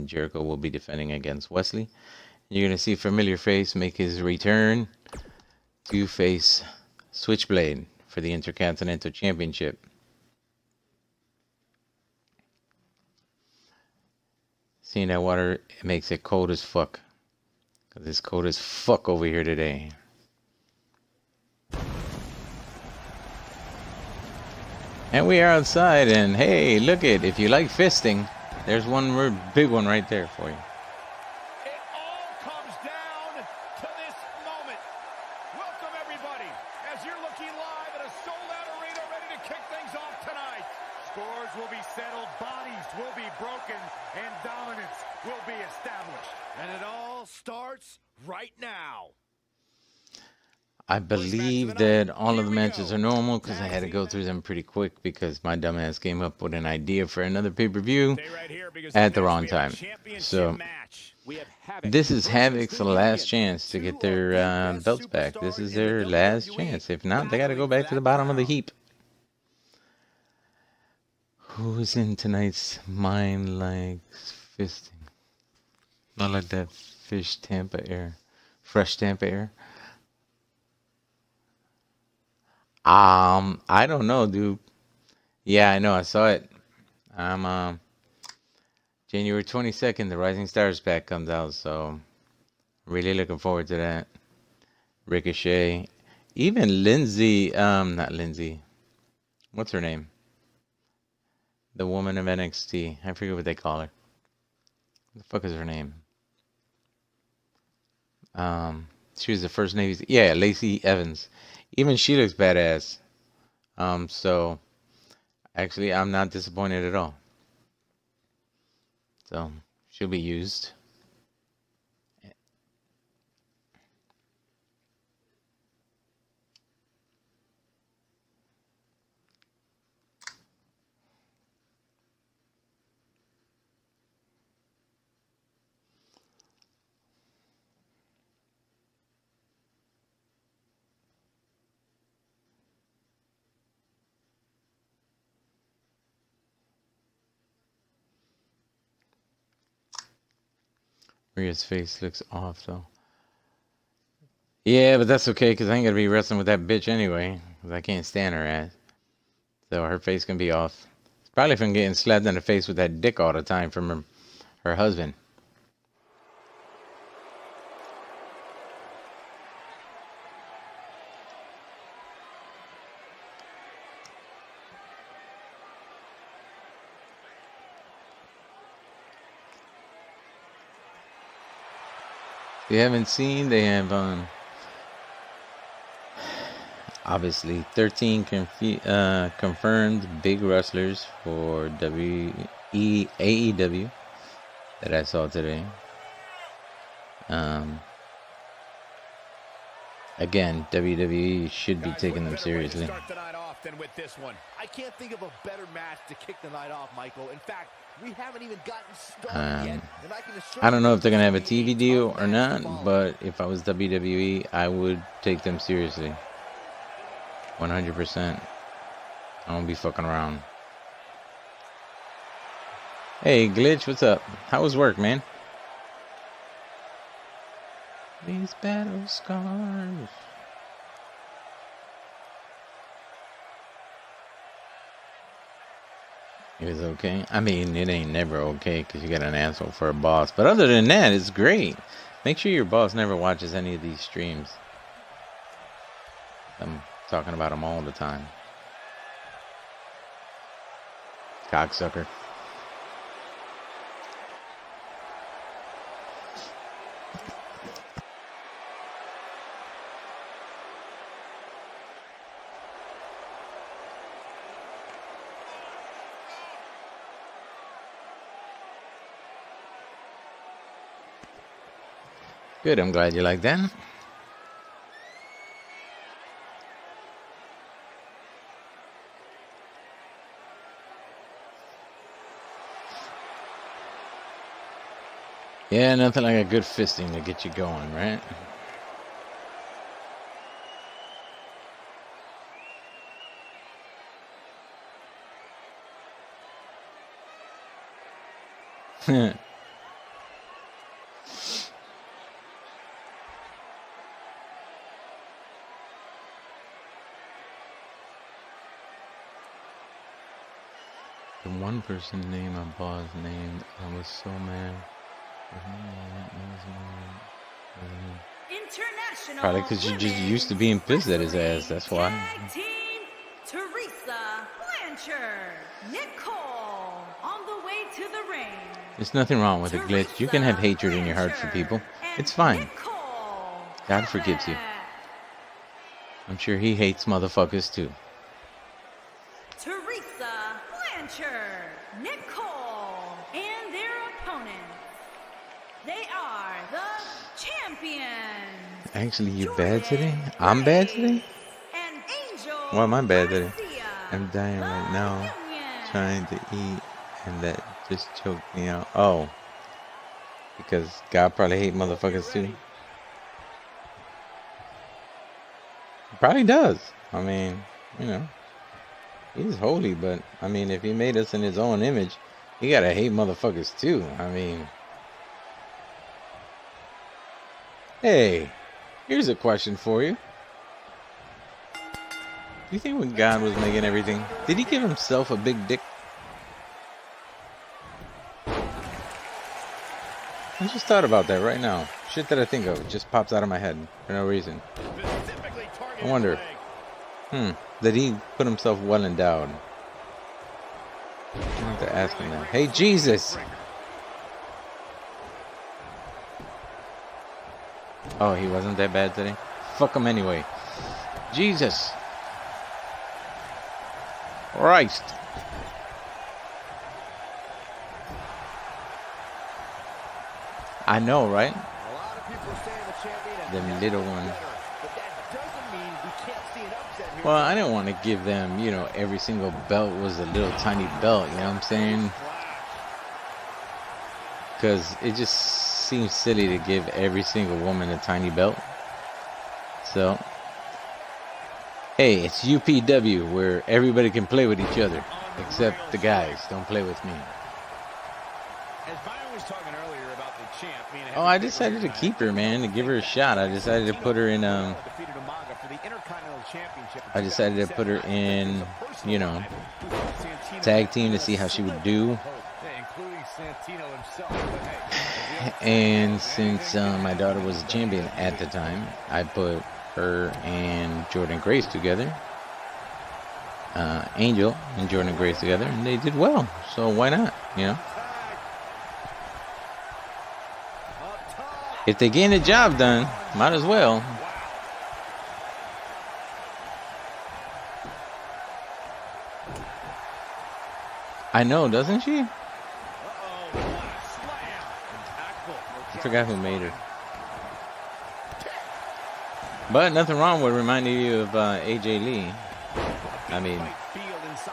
Jericho will be defending against Wesley. You're going to see familiar face make his return to face Switchblade for the Intercontinental Championship. Seeing that water, it makes it cold as fuck. Because it's cold as fuck over here today. And we are outside, and hey, look it, if you like fisting, there's one big one right there for you. It all comes down to this moment. Welcome, everybody, as you're looking live at a sold-out arena ready to kick things off tonight. Scores will be settled, bodies will be broken, and dominance will be established. And it all starts right now. I believe that all of the matches are normal because I had to go through them pretty quick because my dumbass came up with an idea for another pay-per-view at the wrong time. So this is Havoc's last chance to get their belts back. This is their last chance. If not, they got to go back to the bottom of the heap. Who's in tonight's Mind Likes Fisting? Not like that fish Tampa Air. Fresh Tampa Air. I don't know, dude. Yeah, I know. I saw it. January 22nd, the Rising Stars pack comes out, so really looking forward to that. Ricochet, even Lindsay, not Lindsay. What's her name? The woman of NXT. I forget what they call her. What the fuck is her name? She was the first Navy. Yeah, Lacey Evans. Even she looks badass. So actually, I'm not disappointed at all. So she'll be used. Rhea's face looks off though. Yeah, but that's okay because I ain't gonna be wrestling with that bitch anyway. Because I can't stand her ass. So her face can be off. It's probably from getting slapped in the face with that dick all the time from her husband. If you haven't seen, they have obviously 13 confirmed big wrestlers for AEW that I saw today. Again, WWE should be taking them seriously. With this one, I can't think of a better match to kick the night off, Michael. In fact, we haven't even gotten started yet. And I don't know if they're gonna have a TV deal or not, but if I was WWE, I would take them seriously. 100%. I won't be fucking around. Hey, Glitch, what's up? How was work, man? These battle scars. It was okay. I mean, it ain't never okay because you got an asshole for a boss. But other than that, it's great. Make sure your boss never watches any of these streams. I'm talking about them all the time. Cocksucker. Good, I'm glad you like that. Yeah, nothing like a good fisting to get you going, right? one person's name, my boss named. I was so mad. International. Probably because you're just used to being pissed at his ass. That's why. Tag team Teresa Blanchard, Nicole on the way to the ring. There's nothing wrong with a glitch. You can have hatred in your heart for people. It's fine. God forgives you. I'm sure he hates motherfuckers too. Teresa Blanchard, Nicole, and their opponents. They are the champions. Actually, you bad today? I'm bad today? And Angel. Why am I bad today? Garcia, I'm dying right now, Union. trying to eat, and that just choked me out. Oh, because God probably hate motherfuckers too. He probably does. I mean, you know, he's holy, but I mean, if he made us in his own image, he gotta hate motherfuckers too. I mean, hey, here's a question for you. Do you think when God was making everything, did he give himself a big dick? I just thought about that right now. Shit that I think of, it just pops out of my head for no reason. I wonder, did he put himself well endowed? I have to ask him that. Hey, Jesus! Oh, he wasn't that bad today? Fuck him anyway. Jesus! Christ! I know, right? Them little ones. Well, I didn't want to give them, you know, every single belt was a little tiny belt, you know what I'm saying? Because it just seems silly to give every single woman a tiny belt. So, hey, it's UPW where everybody can play with each other, except the guys. Don't play with me. Oh, I decided to keep her, man, to give her a shot. I decided to put her in, you know, tag team to see how she would do. And since my daughter was a champion at the time, I put her and Jordan Grace together. Angel and Jordan Grace together, and they did well. So why not, you know? If they getting the job done, might as well. I know, doesn't she? I forgot who made her. But nothing wrong with reminding you of AJ Lee. I mean,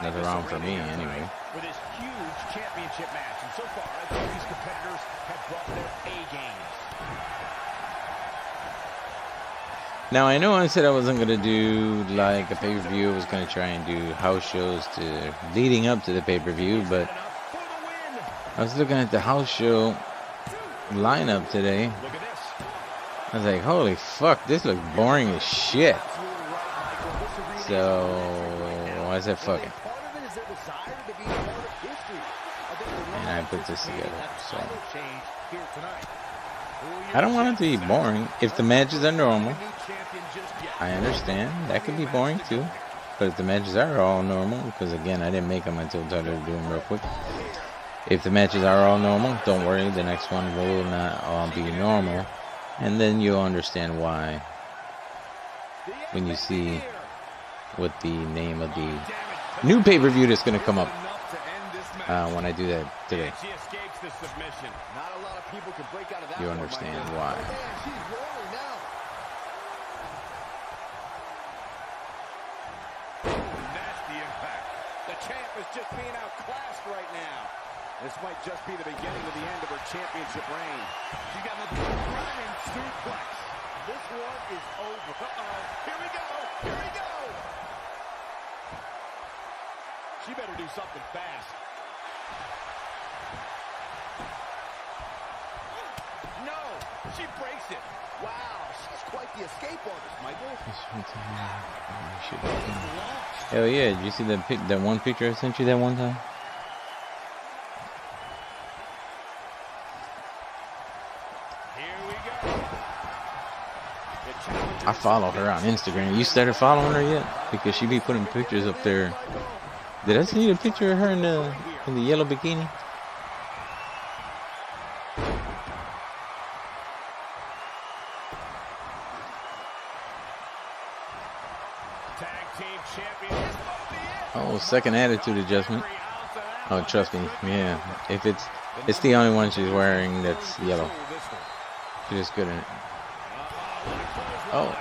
nothing wrong for me anyway. With this huge championship match, and so far, I think these competitors have brought their A games. Now, I know I said I wasn't going to do like a pay-per-view. I was going to try and do house shows leading up to the pay-per-view, but I was looking at the house show lineup today. I was like, holy fuck, this looks boring as shit. So I said, fuck it. And I put this together. So I don't want it to be boring. If the matches are normal, I understand. That could be boring too. But if the matches are all normal, because again, I didn't make them until I started doing them real quick. If the matches are all normal, don't worry. The next one will not all be normal. And then you'll understand why when you see what the name of the new pay-per-view that's going to come up when I do that today. You understand why. The champ is just being outclassed right now. This might just be the beginning of the end of her championship reign. She got the running suplex. This one is over. Here we go. Here we go. She better do something fast. No, she breaks it. Wow, she's quite the escape artist, Michael. Hell yeah, did you see that one picture I sent you that one time? I follow her on Instagram. You started following her yet? Because she be putting pictures up there. Did I see a picture of her in the yellow bikini? Oh, second attitude adjustment. Oh, trust me, yeah. If it's the only one she's wearing that's yellow. She's just good in it. Oh,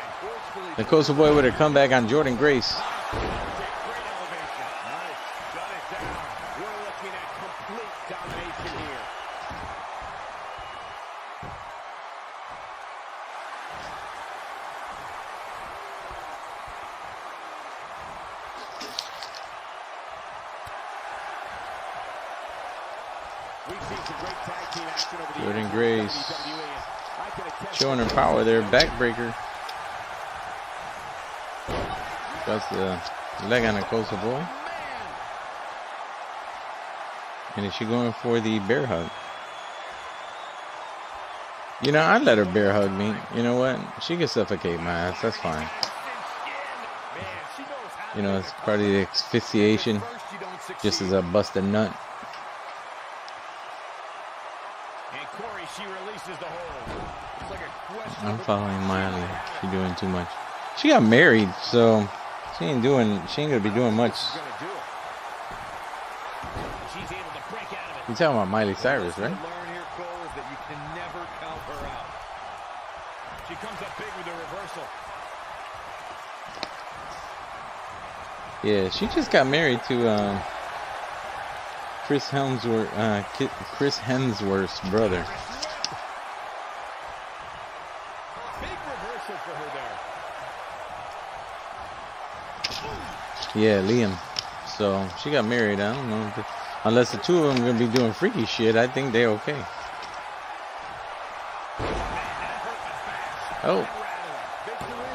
the Coastal Boy with a comeback on Jordan Grace. Jordan Grace showing her power there, backbreaker. That's the leg on the Coastal Boy. And is she going for the bear hug? You know, I'd let her bear hug me. You know what? She can suffocate my ass. That's fine. You know, it's part of the asphyxiation. Just as I bust a nut. I'm following Miley. She's doing too much. She got married, so she ain't gonna be doing much. You talking about Miley Cyrus, right? She comes up big with a reversal. Yeah, she just got married to Chris Hemsworth's brother. Yeah, Liam. So she got married. I don't know. Unless the two of them are gonna be doing freaky shit, I think they're okay. Oh,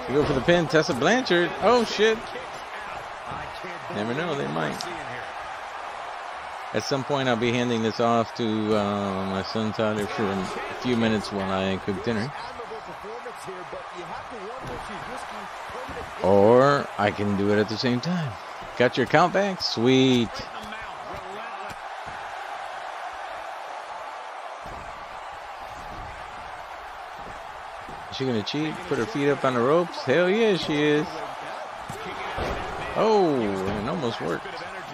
you go for the pin, Tessa Blanchard. Oh shit. Never know, they might. At some point, I'll be handing this off to my son Tyler for a few minutes while I cook dinner. Or I can do it at the same time. Got your count back? Sweet. Is she gonna cheat? Put her feet up on the ropes? Hell yeah, she is. Oh, and it almost worked.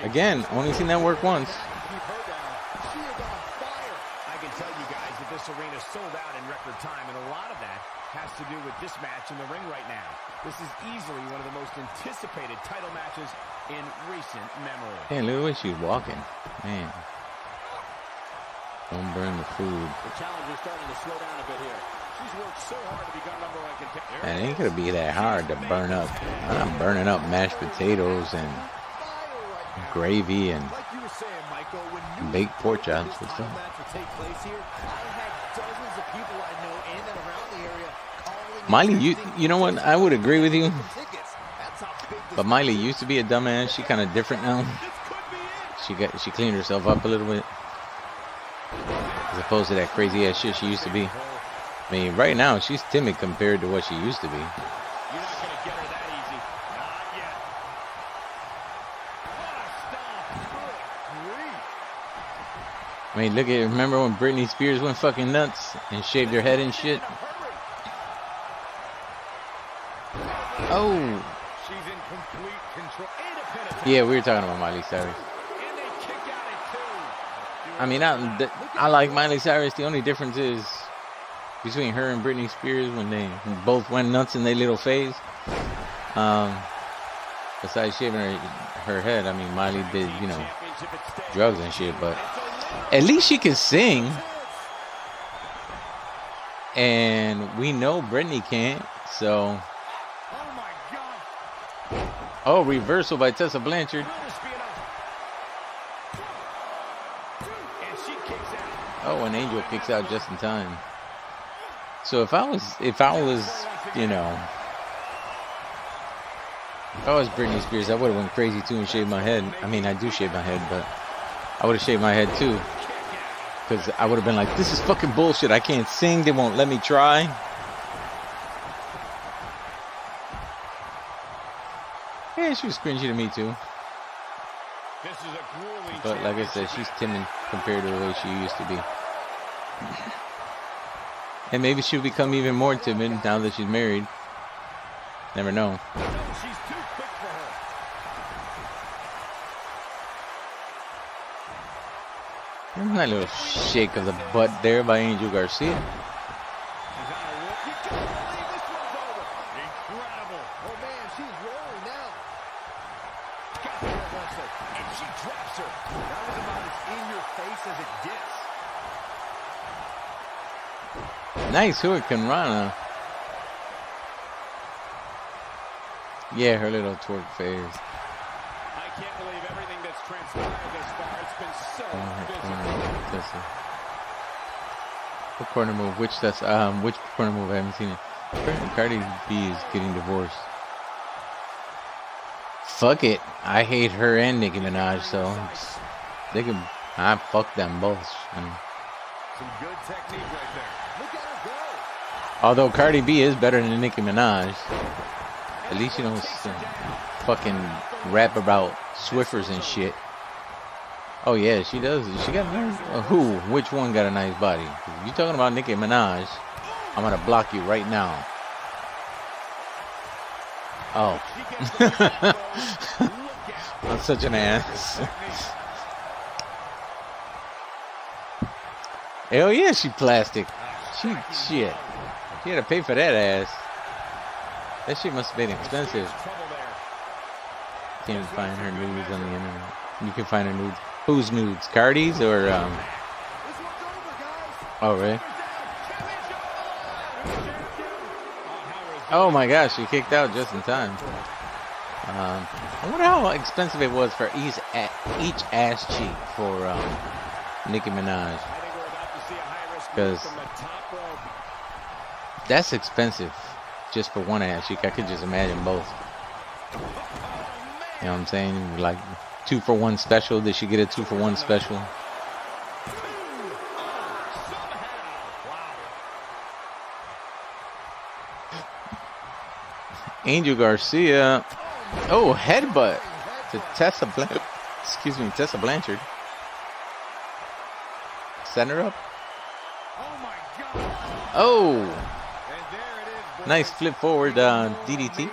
Again, only seen that work once. I can tell you guys that this arena sold out in record time, and a lot of that has to do with this match in the ring right now. This is easily one of the most anticipated title matches in recent memory. Man, look at the way she's walking. Man. Don't burn the food. The challenger's starting to slow down a bit here. She's worked so hard to become #1 contender. Man, it ain't gonna be that hard to burn up. I'm not burning up mashed potatoes and gravy and baked pork chops. What's up? Miley, you know what? I would agree with you. But Miley used to be a dumbass. She kind of different now. She cleaned herself up a little bit, as opposed to that crazy ass shit she used to be. I mean, right now she's timid compared to what she used to be. You're not gonna get her that easy. Not yet. I mean, look at it. Remember when Britney Spears went fucking nuts and shaved her head and shit? Oh. She's in complete control. Yeah, we were talking about Miley Cyrus. I mean, I like Miley Cyrus. The only difference is between her and Britney Spears when they both went nuts in their little phase. Besides shaving her head, I mean, Miley did, you know, drugs and shit, but at least she can sing. And we know Britney can't, so. Oh, reversal by Tessa Blanchard. Oh, an Angel kicks out just in time. So if I was, you know, if I was Britney Spears, I would have went crazy too and shaved my head. I mean, I do shave my head, but I would have shaved my head too. Because I would have been like, this is fucking bullshit. I can't sing. They won't let me try. Yeah, she was cringy to me too. But like I said, she's timid compared to the way she used to be. And maybe she'll become even more timid now that she's married. Never know. She's too quick for her. Isn't that little shake of the butt there by Angel Garcia? You can't believe this one's over. Incredible. Oh man, she's rolling now. Got the reversal, and she drops her. That was about as in your face as it gets. Nice Hurricane Rana. Yeah, her little twerk phase. I can't believe everything that's transpired this far. It's been so busy. What corner move? Which corner move? I haven't seen it. Cardi B is getting divorced. Fuck it. I hate her and Nicki Minaj, so they can. I fuck them both. Some good technique right there. Look at her go. Although Cardi B is better than Nicki Minaj. At least you don't fucking rap about Swiffers and shit. Oh yeah, she does. She got nice. Who? Which one got a nice body? You talking about Nicki Minaj? I'm gonna block you right now. Oh, I'm such an ass. Hell yeah, she plastic. Shit. She had to pay for that ass. That shit must have been expensive. Can't find her nudes on the internet. You can find her nudes. Whose nudes? Cardi's or Oh really? Oh my gosh, she kicked out just in time. I wonder how expensive it was for each ass cheek for Nicki Minaj. Because that's expensive just for one ass cheek. I could just imagine both. You know what I'm saying? Like 2-for-1 special. Did she get a 2-for-1 special? Angel Garcia. Oh, headbutt to Tessa Blanchard. Send her up. Oh, nice flip forward DDT.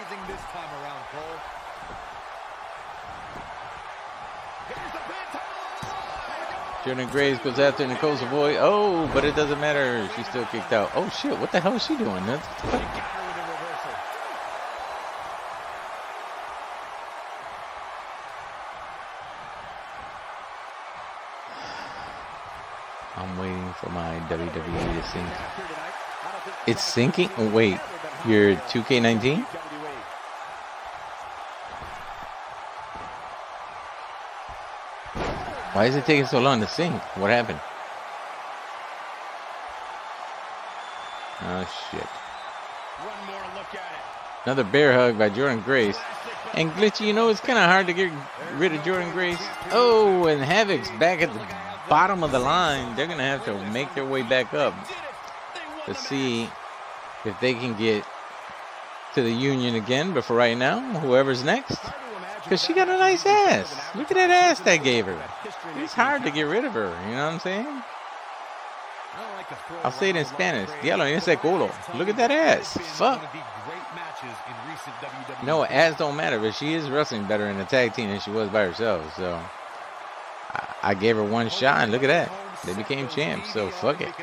Jordan Grace goes after Nicole Savoy. Oh, but it doesn't matter. She's still kicked out. Oh shit, what the hell is she doing? I'm waiting for my WWE to sync. It's syncing? Oh, wait. You're 2K19? Why is it taking so long to sync? What happened? Oh, shit. Another bear hug by Jordan Grace. And Glitchy, you know, it's kind of hard to get rid of Jordan Grace. Oh, and Havoc's back at the bottom of the line. They're going to have to make their way back up to see if they can get to the Union again. But for right now, whoever's next, because she got a nice ass. Look at that ass they gave her. It's hard to get rid of her. You know what I'm saying? I'll say it in Spanish. Diablo, ese culo. Look at that ass. Fuck. No, ass don't matter, but she is wrestling better in a tag team than she was by herself. So I gave her one shot, and look at that. They became champs, so fuck it.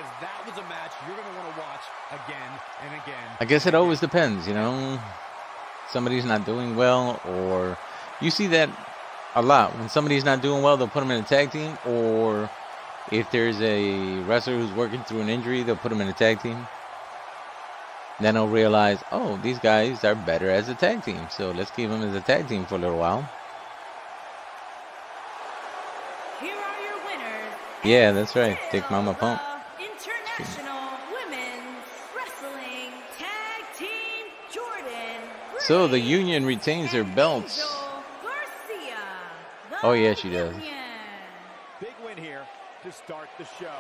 I guess it always depends, you know. Somebody's not doing well, or you see that a lot. When somebody's not doing well, they'll put them in a tag team, or if there's a wrestler who's working through an injury, they'll put them in a tag team. Then they'll realize, oh, these guys are better as a tag team, so let's keep them as a tag team for a little while. Here are your winners. Yeah, that's right. Thick Mama Pump. International Women's Wrestling Tag Team Jordan. So the Union retains their belts. Garcia, Oh yeah, she does. Big win here. to start the show.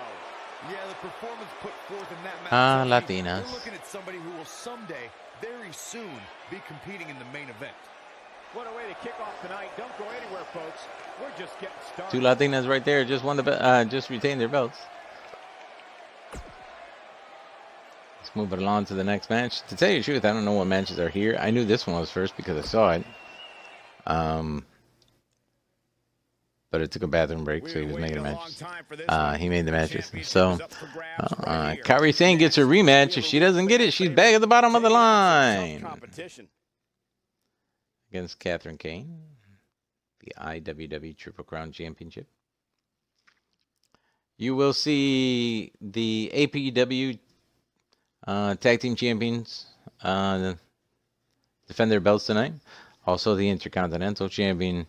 Yeah, the performance put forth in that match. Latinas. We're looking at somebody who will someday, very soon, be competing in the main event. What a way to kick off tonight. Don't go anywhere, folks. We're just getting started. 2 Latinas right there. Just won the just retained their belts. Let's move it along to the next match. To tell you the truth, I don't know what matches are here. I knew this one was first because I saw it. But it took a bathroom break, so he was making the matches. He made the matches. So, Kairi Sane gets her rematch. If she doesn't get it, she's back at the bottom of the line. Against Catherine Kane, the IWW Triple Crown Championship. You will see the APW Tag Team Champions defend their belts tonight. Also the Intercontinental Champion,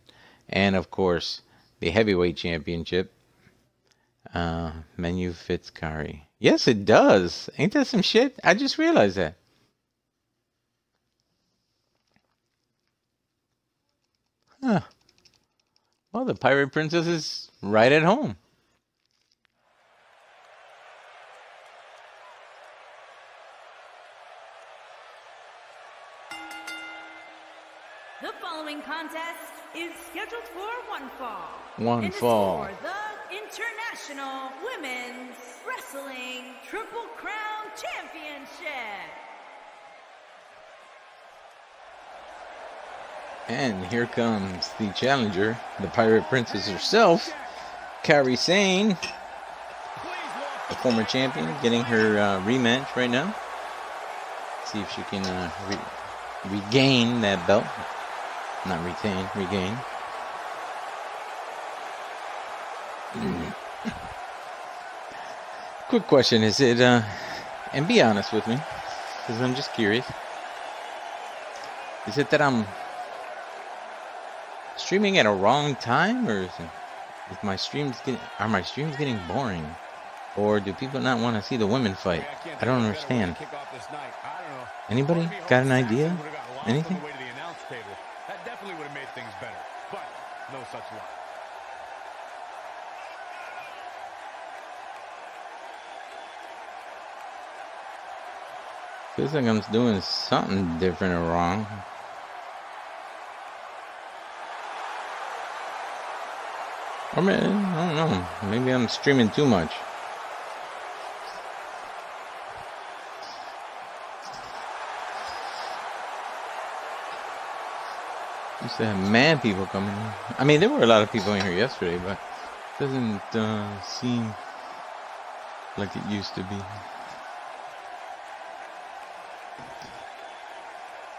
and of course the Heavyweight Championship. Menu fits Kairi. Yes, it does. Ain't that some shit? I just realized that. Huh. Well, the Pirate Princess is right at home. The following contest is scheduled for one fall. One fall. For the International Women's Wrestling Triple Crown Championship. And here comes the challenger, the Pirate Princess herself, Kairi Sane, the former champion, getting her rematch right now. See if she can regain that belt. Not retain, regain. Quick question, is it, and be honest with me, because I'm just curious. Is it that I'm streaming at a wrong time, or is my streams getting boring, or do people not want to see the women fight? I don't understand. Anybody got an idea? Anything? That definitely would have made things better, but no such luck. Feels like I'm doing something different or wrong. Or maybe, I don't know. Maybe I'm streaming too much. Used to have mad people coming in. I mean, there were a lot of people in here yesterday, but it doesn't seem like it used to be.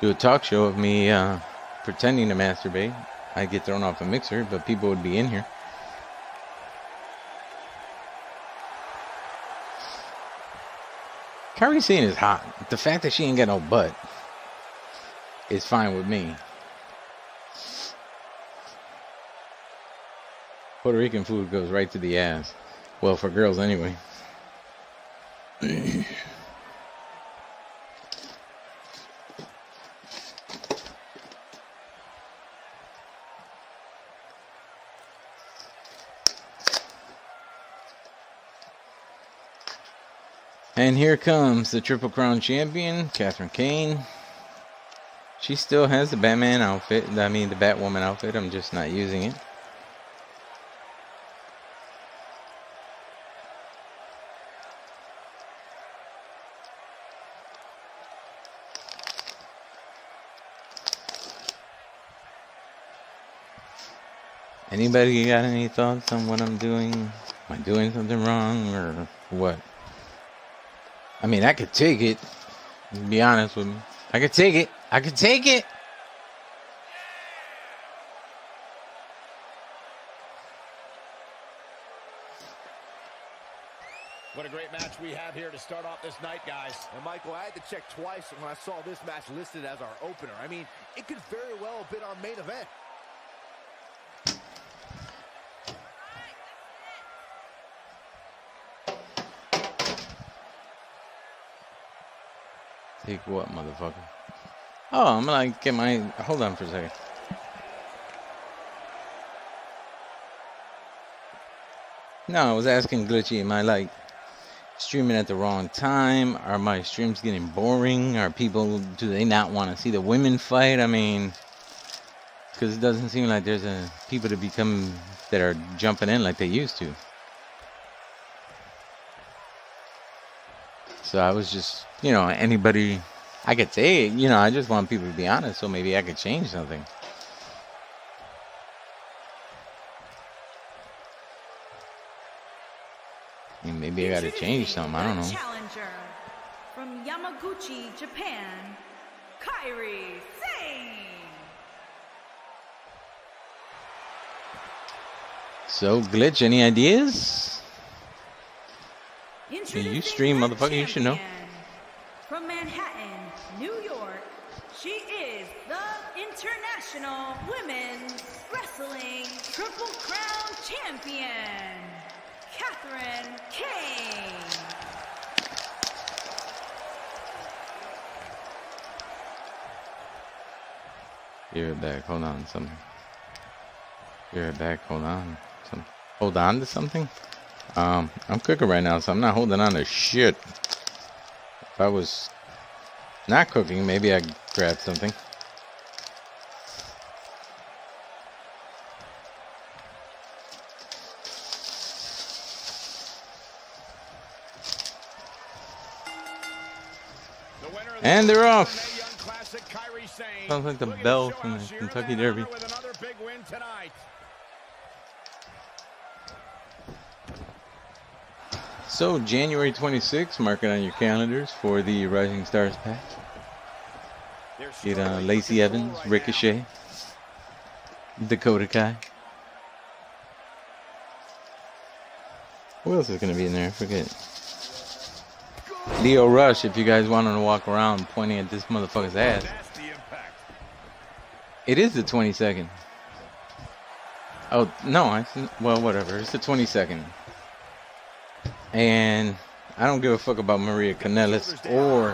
Do a talk show of me pretending to masturbate. I'd get thrown off a mixer, but people would be in here. Kairi Sane is hot. The fact that she ain't got no butt is fine with me. Puerto Rican food goes right to the ass. Well, for girls anyway. And here comes the Triple Crown Champion, Catherine Kane. She still has the Batman outfit. I mean, the Batwoman outfit. I'm just not using it. Anybody got any thoughts on what I'm doing? Am I doing something wrong or what? I mean, I could take it. Be honest with me. I could take it. I could take it. What a great match we have here to start off this night, guys. And Michael, I had to check twice when I saw this match listed as our opener. I mean, it could very well have been our main event. Take what, motherfucker? Oh, I'm gonna get my... Hold on for a second. No, I was asking Glitchy, am I like streaming at the wrong time? Are my streams getting boring? Are people, do they not want to see the women fight? I mean, because it doesn't seem like there's people that are jumping in like they used to. So I was just, you know, anybody, I could say it, you know, I just want people to be honest, so maybe I could change something. Maybe I gotta change something, I don't know. Challenger from Yamaguchi, Japan, Kairi Sane. So, Glitch, any ideas? You stream, motherfucker, you should know. From Manhattan, New York, she is the International Women's Wrestling Triple Crown Champion, Kane. You're back, hold on, something. You're back, hold on. Hold on to something? I'm cooking right now, so I'm not holding on to shit. If I was not cooking, maybe I'd grab something. And they're off. Sounds like the bell from the Kentucky Derby. So, January 26th, mark it on your calendars for the Rising Stars pack. Get Lacey Evans, Ricochet, Dakota Kai. Who else is going to be in there? I forget. Leo Rush, if you guys want him to walk around pointing at this motherfucker's ass. It is the 22nd. Oh, no. Well, whatever. It's the 22nd. And I don't give a fuck about Maria Kanellis or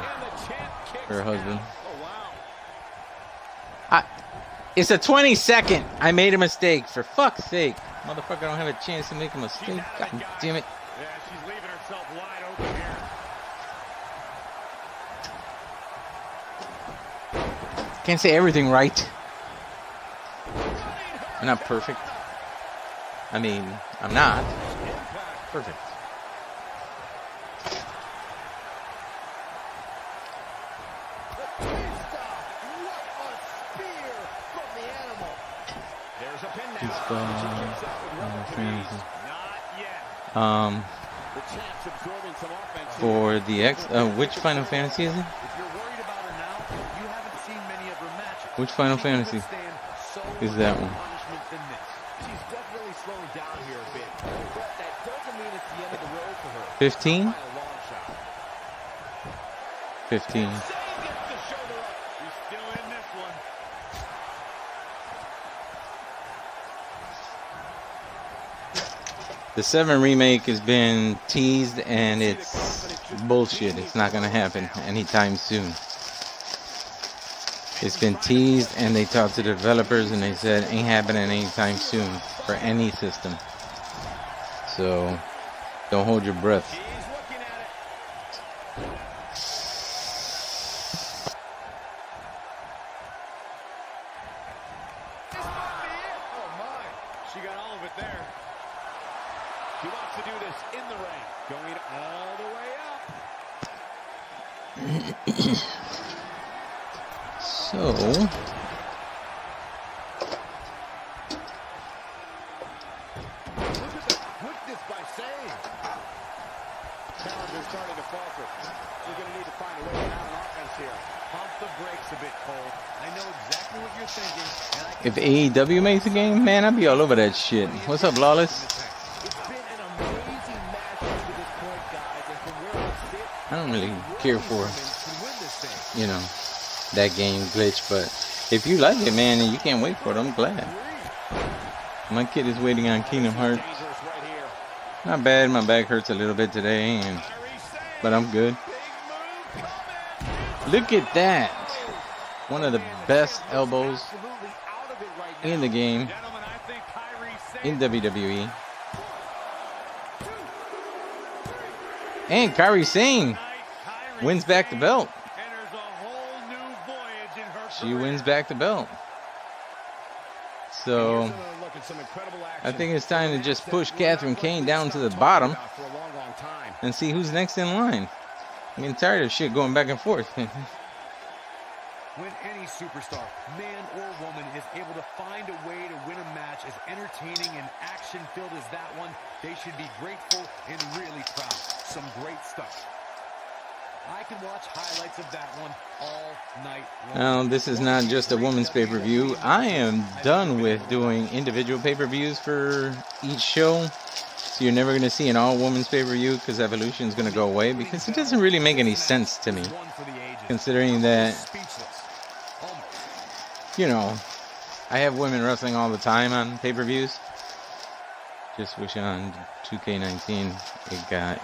her husband. It's the 22nd. I made a mistake. For fuck's sake. Motherfucker don't have a chance to make a mistake. God damn it. Yeah, she's leaving herself wide open here. Can't say everything right. I'm not perfect. I mean, I'm not perfect. For the which Final Fantasy is it? Which Final Fantasy is that one? 15? 15. The 7 remake has been teased and it's bullshit. It's not gonna happen anytime soon. It's been teased and they talked to the developers and they said ain't happening anytime soon for any system. So don't hold your breath. If AEW makes a game, man, I'd be all over that shit. What's up, Lawless? I don't really care for, you know, that game, Glitch, but if you like it, man, and you can't wait for it, I'm glad. My kid is waiting on Kingdom Hearts. Not bad, my back hurts a little bit today, but I'm good. Look at that. One of the best elbows in the game in WWE. And Kairi Sane wins back the belt. She wins back the belt. So I think it's time to just push Catherine Kane down to the bottom and see who's next in line. I'm getting tired of shit going back and forth. When any superstar, man or woman, is able to find a way to win a match as entertaining and action-filled as that one, they should be grateful and really proud. Some great stuff. I can watch highlights of that one all night long. Now, this is not just a women's pay-per-view. I am done with doing individual pay-per-views for each show. So you're never going to see an all-women's pay-per-view because Evolution is going to go away, because it doesn't really make any sense to me, considering that, you know, I have women wrestling all the time on pay-per-views. Just wish on 2K19 it got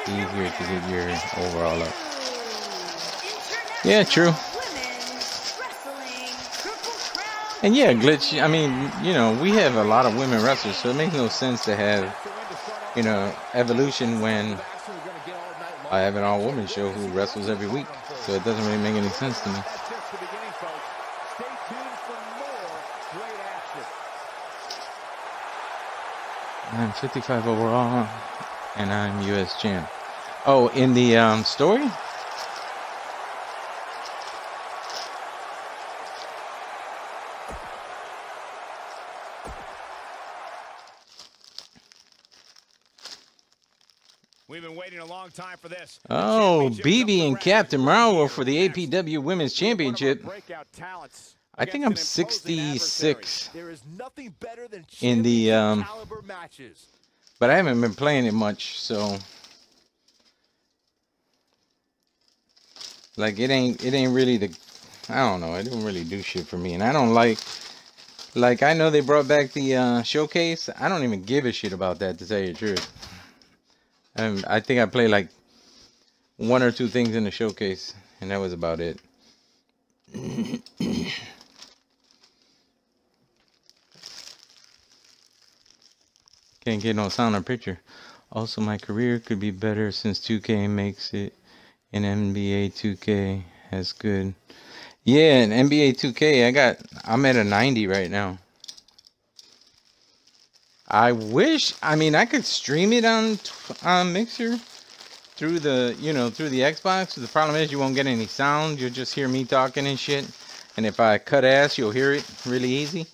easier to get your overall up. Yeah, true. And yeah, Glitch, I mean, you know, we have a lot of women wrestlers, so it makes no sense to have, you know, Evolution when I have an all-woman show who wrestles every week. So it doesn't really make any sense to me. I'm 55 overall, and I'm U.S. champ. Oh, in the story? We've been waiting a long time for this. Oh, BB and Captain Marvel for the APW Women's Championship. I think I'm 66 in the but I haven't been playing it much, so like it ain't really the, I don't know, it didn't really do shit for me. And I don't like I know they brought back the showcase. I don't even give a shit about that, to tell you the truth. I think I played like 1 or 2 things in the showcase, and that was about it. Can't get no sound or picture. Also, my career could be better since 2K makes it, and NBA 2K has good. Yeah, and NBA 2K, I'm at a 90 right now. I wish, I mean, I could stream it on Mixer through the, you know, through the Xbox. The problem is you won't get any sound. You'll just hear me talking and shit. And if I cut ass, you'll hear it really easy.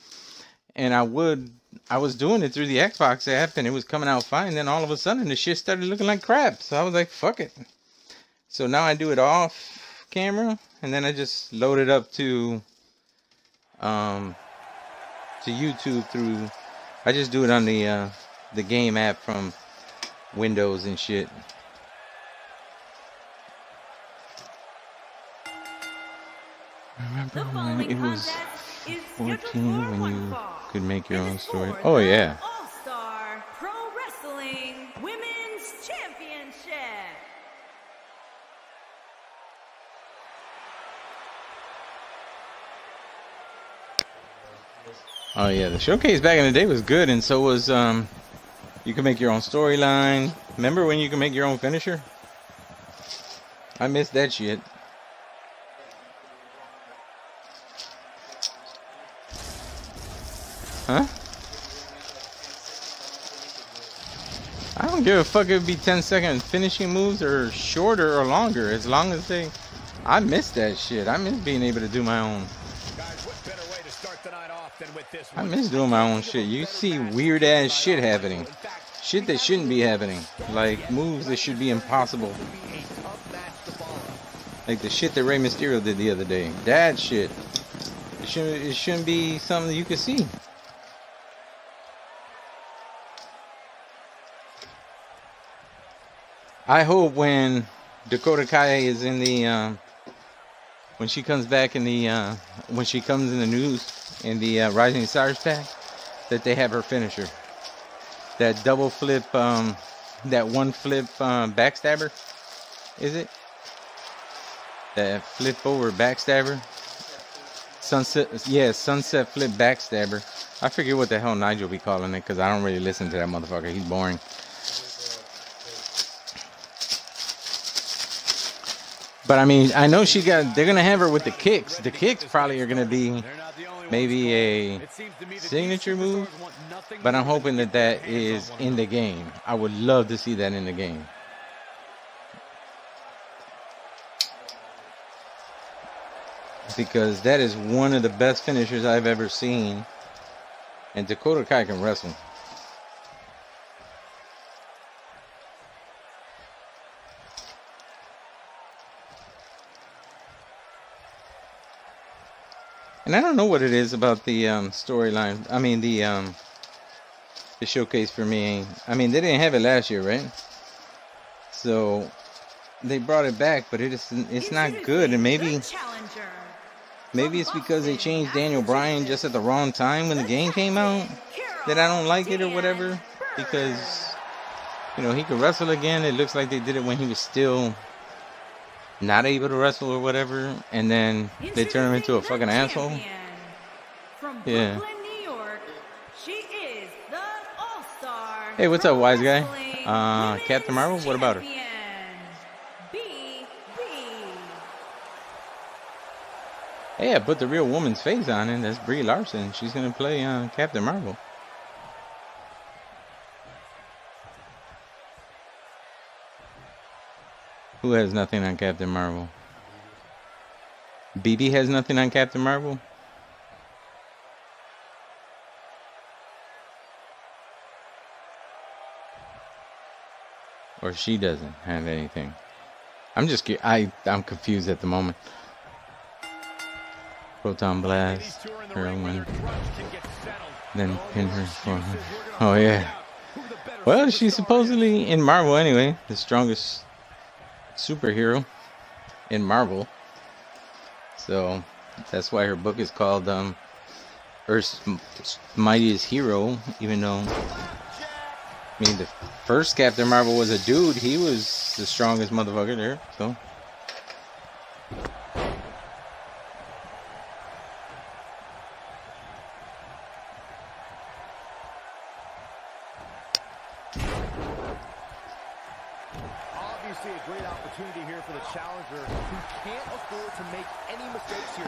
And I was doing it through the Xbox app, and it was coming out fine. Then all of a sudden, the shit started looking like crap. So I was like, fuck it. So now I do it off camera, and then I just load it up to YouTube through. I just do it on the game app from Windows and shit. Remember when it was 14 when you could make your own story? Oh yeah. All-Star Pro Wrestling Women's Championship. Oh yeah, the showcase back in the day was good, and so was you can make your own storyline. Remember when you can make your own finisher? I miss that shit. Huh? I don't give a fuck if it be 10-second finishing moves or shorter or longer, as long as they. I miss that shit. I miss being able to do my own. I miss doing my own shit. You see weird ass shit happening. Shit that shouldn't be happening. Like moves that should be impossible. Like the shit that Rey Mysterio did the other day. That shit. It shouldn't be something that you can see. I hope when Dakota Kai is in the when she comes back in the when she comes in the news in the Rising Stars pack, that they have her finisher. That double flip, that one flip backstabber, is it? That flip over backstabber. Sunset, yeah, sunset flip backstabber. I forget what the hell Nigel be calling it, because I don't really listen to that motherfucker. He's boring. But I mean, I know they're gonna have her with the kicks. The kicks probably are gonna be maybe a signature move. But I'm hoping that is in the game. I would love to see that in the game. Because that is one of the best finishers I've ever seen. And Dakota Kai can wrestle. And I don't know what it is about the storyline. I mean the showcase for me. I mean, they didn't have it last year, right? So they brought it back, but it's not good. And maybe it's because they changed Daniel Bryan just at the wrong time when the game came out that I don't like it or whatever. Because, you know, he could wrestle again. It looks like they did it when he was still not able to wrestle or whatever, and then they turn him into a fucking asshole. Yeah. Hey, what's up, wise guy? Captain Marvel, what about her? Hey, I put the real woman's face on it. That's Brie Larson. She's gonna play Captain Marvel. Who has nothing on Captain Marvel? BB has nothing on Captain Marvel? Or she doesn't have anything. I'm confused at the moment. Proton Blast, Heroin, then pin her for her. Oh yeah. Well, she's supposedly in Marvel anyway, the strongest superhero in Marvel, so that's why her book is called Earth's Mightiest Hero. Even though, I mean, the first Captain Marvel was a dude, he was the strongest motherfucker there. So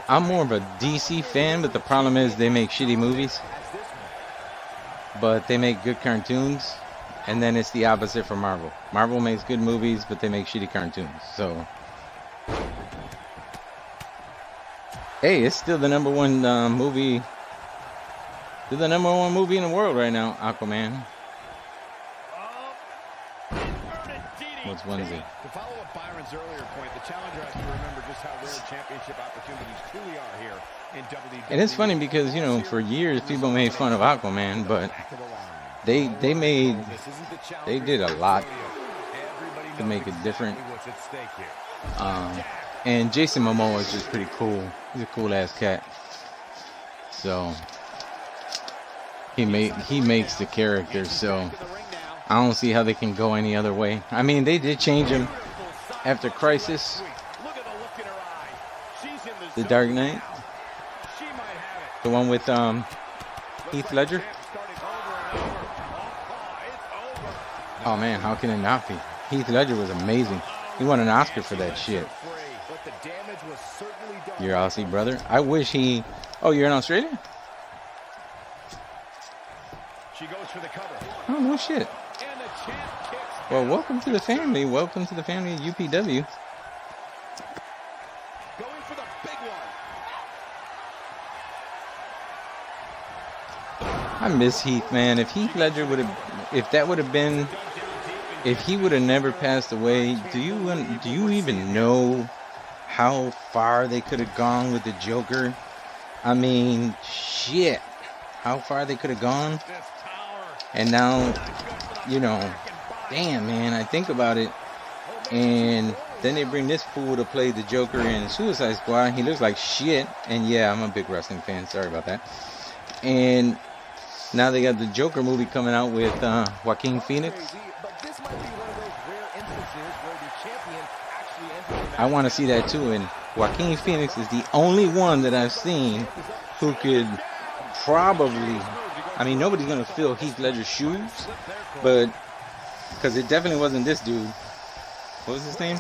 I'm more of a DC fan, but the problem is they make shitty movies, but they make good cartoons, and then it's the opposite for Marvel. Marvel makes good movies, but they make shitty cartoons. So, hey, it's still the number one movie. Still the number one movie in the world right now, Aquaman. What's Wednesday? To follow up Byron's earlier point, the challenger has to remember just how rare championship opportunities truly are here in WWE. And it's funny because, you know, for years people made fun of Aquaman, but they did a lot to make it different. And Jason Momoa is just pretty cool. He's a cool ass cat. So he makes the character, so I don't see how they can go any other way. I mean, they did change him after Crisis, The Dark Knight, the one with Heath Ledger. Oh man, how can it not be? Heath Ledger was amazing. He won an Oscar for that shit. You're Aussie, brother. I wish he... Oh, you're in Australia? Oh, no shit. Well, welcome to the family. Welcome to the family of UPW. Going for the big one. I miss Heath, man. If Heath Ledger would have, if that would have been, if he would have never passed away, do you even know how far they could have gone with the Joker? I mean, shit, how far they could have gone. And now, you know, damn, man, I think about it, and then they bring this fool to play the Joker in Suicide Squad. He looks like shit, and yeah, I'm a big wrestling fan, sorry about that. And now they got the Joker movie coming out with Joaquin Phoenix. I want to see that too, and Joaquin Phoenix is the only one that I've seen who could probably, I mean, nobody's going to fill Heath Ledger's shoes, but because it definitely wasn't this dude. What was his name?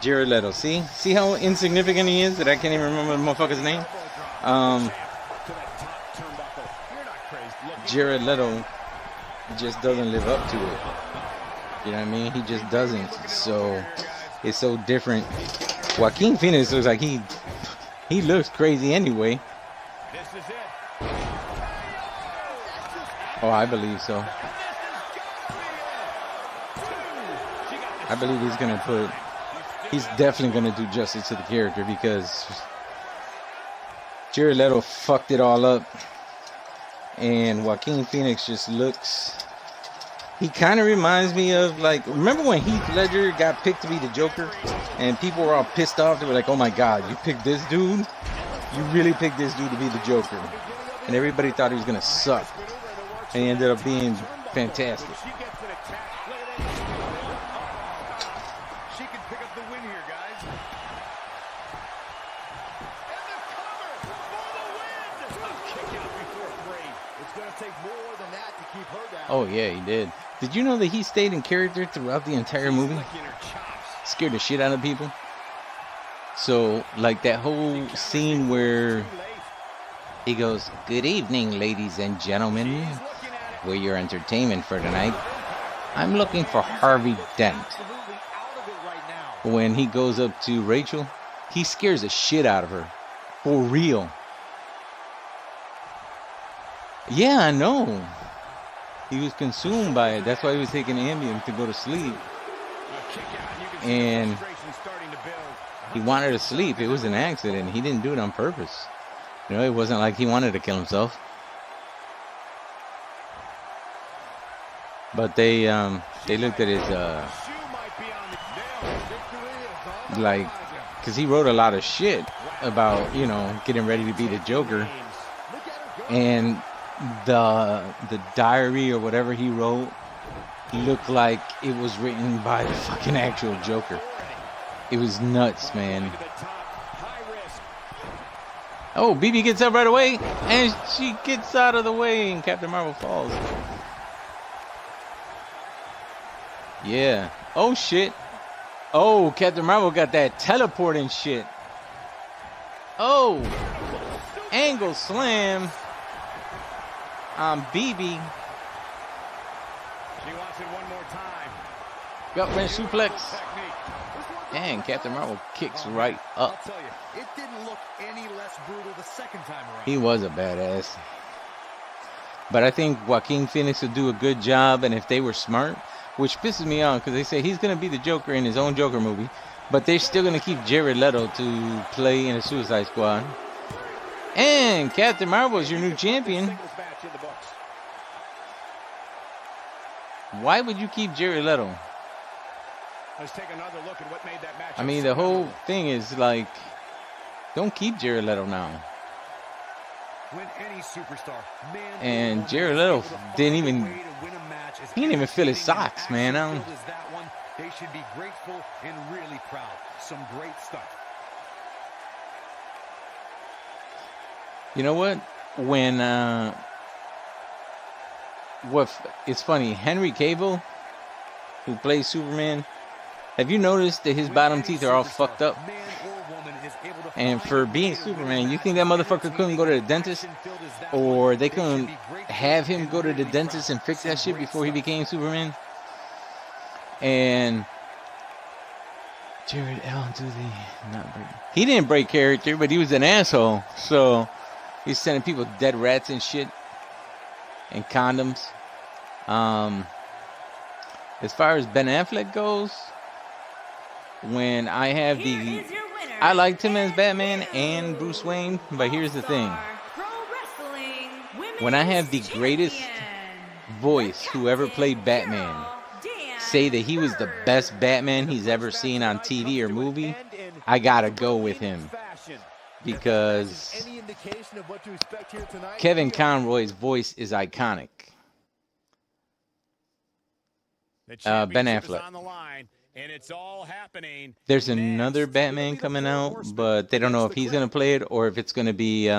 Jared Leto. See how insignificant he is that I can't even remember the motherfucker's name. Jared Leto just doesn't live up to it. You know what I mean? He just doesn't. So it's so different. Joaquin Phoenix looks like he looks crazy anyway. Oh, I believe so. I believe he's definitely gonna do justice to the character, because Jared Leto fucked it all up, and Joaquin Phoenix just looks. He kind of reminds me of, like, remember when Heath Ledger got picked to be the Joker, and people were all pissed off. They were like, "Oh my God, you picked this dude? You really picked this dude to be the Joker?" And everybody thought he was gonna suck, and he ended up being fantastic. Oh yeah, he did. Did you know that he stayed in character throughout the entire movie? Scared the shit out of people. So, like that whole scene where he goes, "Good evening, ladies and gentlemen. We're your entertainment for tonight. I'm looking for Harvey Dent." When he goes up to Rachel, he scares the shit out of her. For real. Yeah, I know. He was consumed by it. That's why he was taking Ambien to go to sleep. And he wanted to sleep. It was an accident. He didn't do it on purpose. You know, it wasn't like he wanted to kill himself. But they looked at his like, because he wrote a lot of shit about, you know, getting ready to be the Joker, and the diary or whatever he wrote looked like it was written by the fucking actual Joker. It was nuts, man. Oh, BB gets up right away, and she gets out of the way, and Captain Marvel falls. Yeah. Oh shit. Oh, Captain Marvel got that teleporting shit. Oh, angle slam on BB. She wants it one more time. Gut wrench suplex. And Captain Marvel kicks right up. I'll tell you, it didn't look any less brutal the second time around. He was a badass. But I think Joaquin Phoenix would do a good job, and if they were smart, which pisses me off because they say he's going to be the Joker in his own Joker movie, but they're still going to keep Jared Leto to play in a Suicide Squad. And Captain Marvel is your new champion. Why would you keep Jared Leto? Let's take another look at what made that match. I mean, the whole thing is like, don't keep Jared Leto now. When any superstar, man, and Jared Leto didn't even fill his socks, man. They should be grateful and really proud. Some great stuff. You know what? When it's funny, Henry Cavill, who plays Superman, have you noticed that his bottom teeth are all fucked up? And for being Superman, you think that motherfucker couldn't go to the dentist? Or they couldn't have him go to the dentist and fix that shit before he became Superman? And Jared Allen he didn't break character, but he was an asshole. So he's sending people dead rats and shit and condoms. As far as Ben Affleck goes, when I have I liked him as Batman and Bruce Wayne, but here's the thing. When I have the greatest voice who ever played Batman say that he was the best Batman he's ever seen on TV or movie, I gotta go with him. Because Kevin Conroy's voice is iconic. Ben Affleck. And it's all happening. There's another Batman coming out, but they don't know if he's gonna play it or if it's gonna be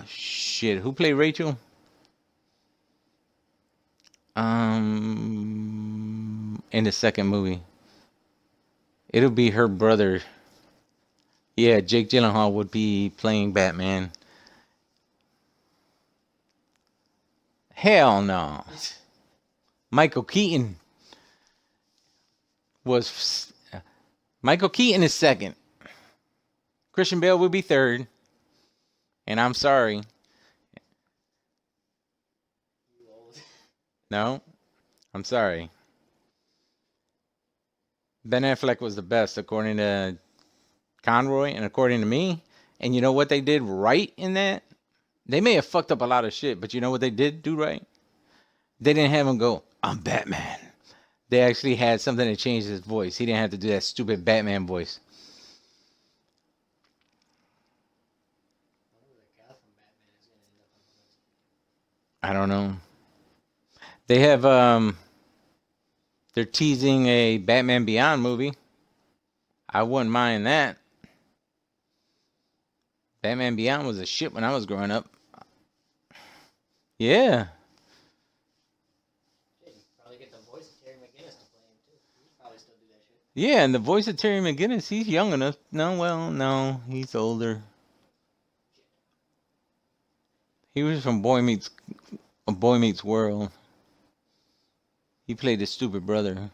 shit. Who played Rachel? In the second movie. It'll be her brother. Yeah, Jake Gyllenhaal would be playing Batman. Hell no. Michael Keaton was... Michael Keaton is second. Christian Bale would be third. And I'm sorry. No, I'm sorry. Ben Affleck was the best according to Conroy and according to me. And you know what they did right in that? They may have fucked up a lot of shit, but you know what they did do right? They didn't have him go, I'm Batman. They actually had something that changed his voice. He didn't have to do that stupid Batman voice. I don't know. They have, they're teasing a Batman Beyond movie. I wouldn't mind that. Batman Beyond was a shit when I was growing up. Yeah. Probably get the voice of Terry McGinnis to play him too. He probably still do that shit. Yeah, and the voice of Terry McGinnis, he's young enough. No, well, no, he's older. He was from Boy Meets World. He played his stupid brother.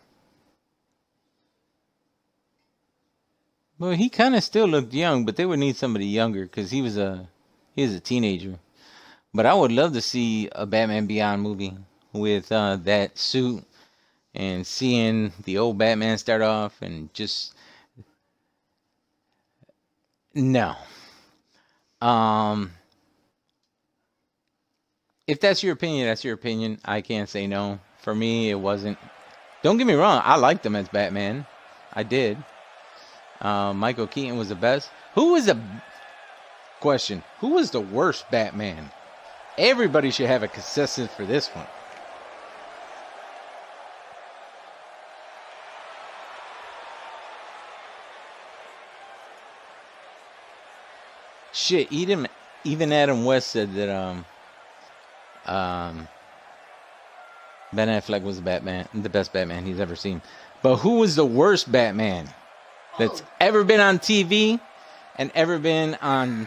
Well, he kind of still looked young, but they would need somebody younger because he was a teenager. But I would love to see a Batman Beyond movie with that suit and seeing the old Batman start off and just no. If that's your opinion, that's your opinion. I can't say no. For me, it wasn't. Don't get me wrong. I liked him as Batman. I did. Michael Keaton was the best. Who was the question? Who was the worst Batman? Everybody should have a consensus for this one. Shit, even Adam West said that Ben Affleck was the best Batman he's ever seen. But who was the worst Batman that's ever been on TV and ever been on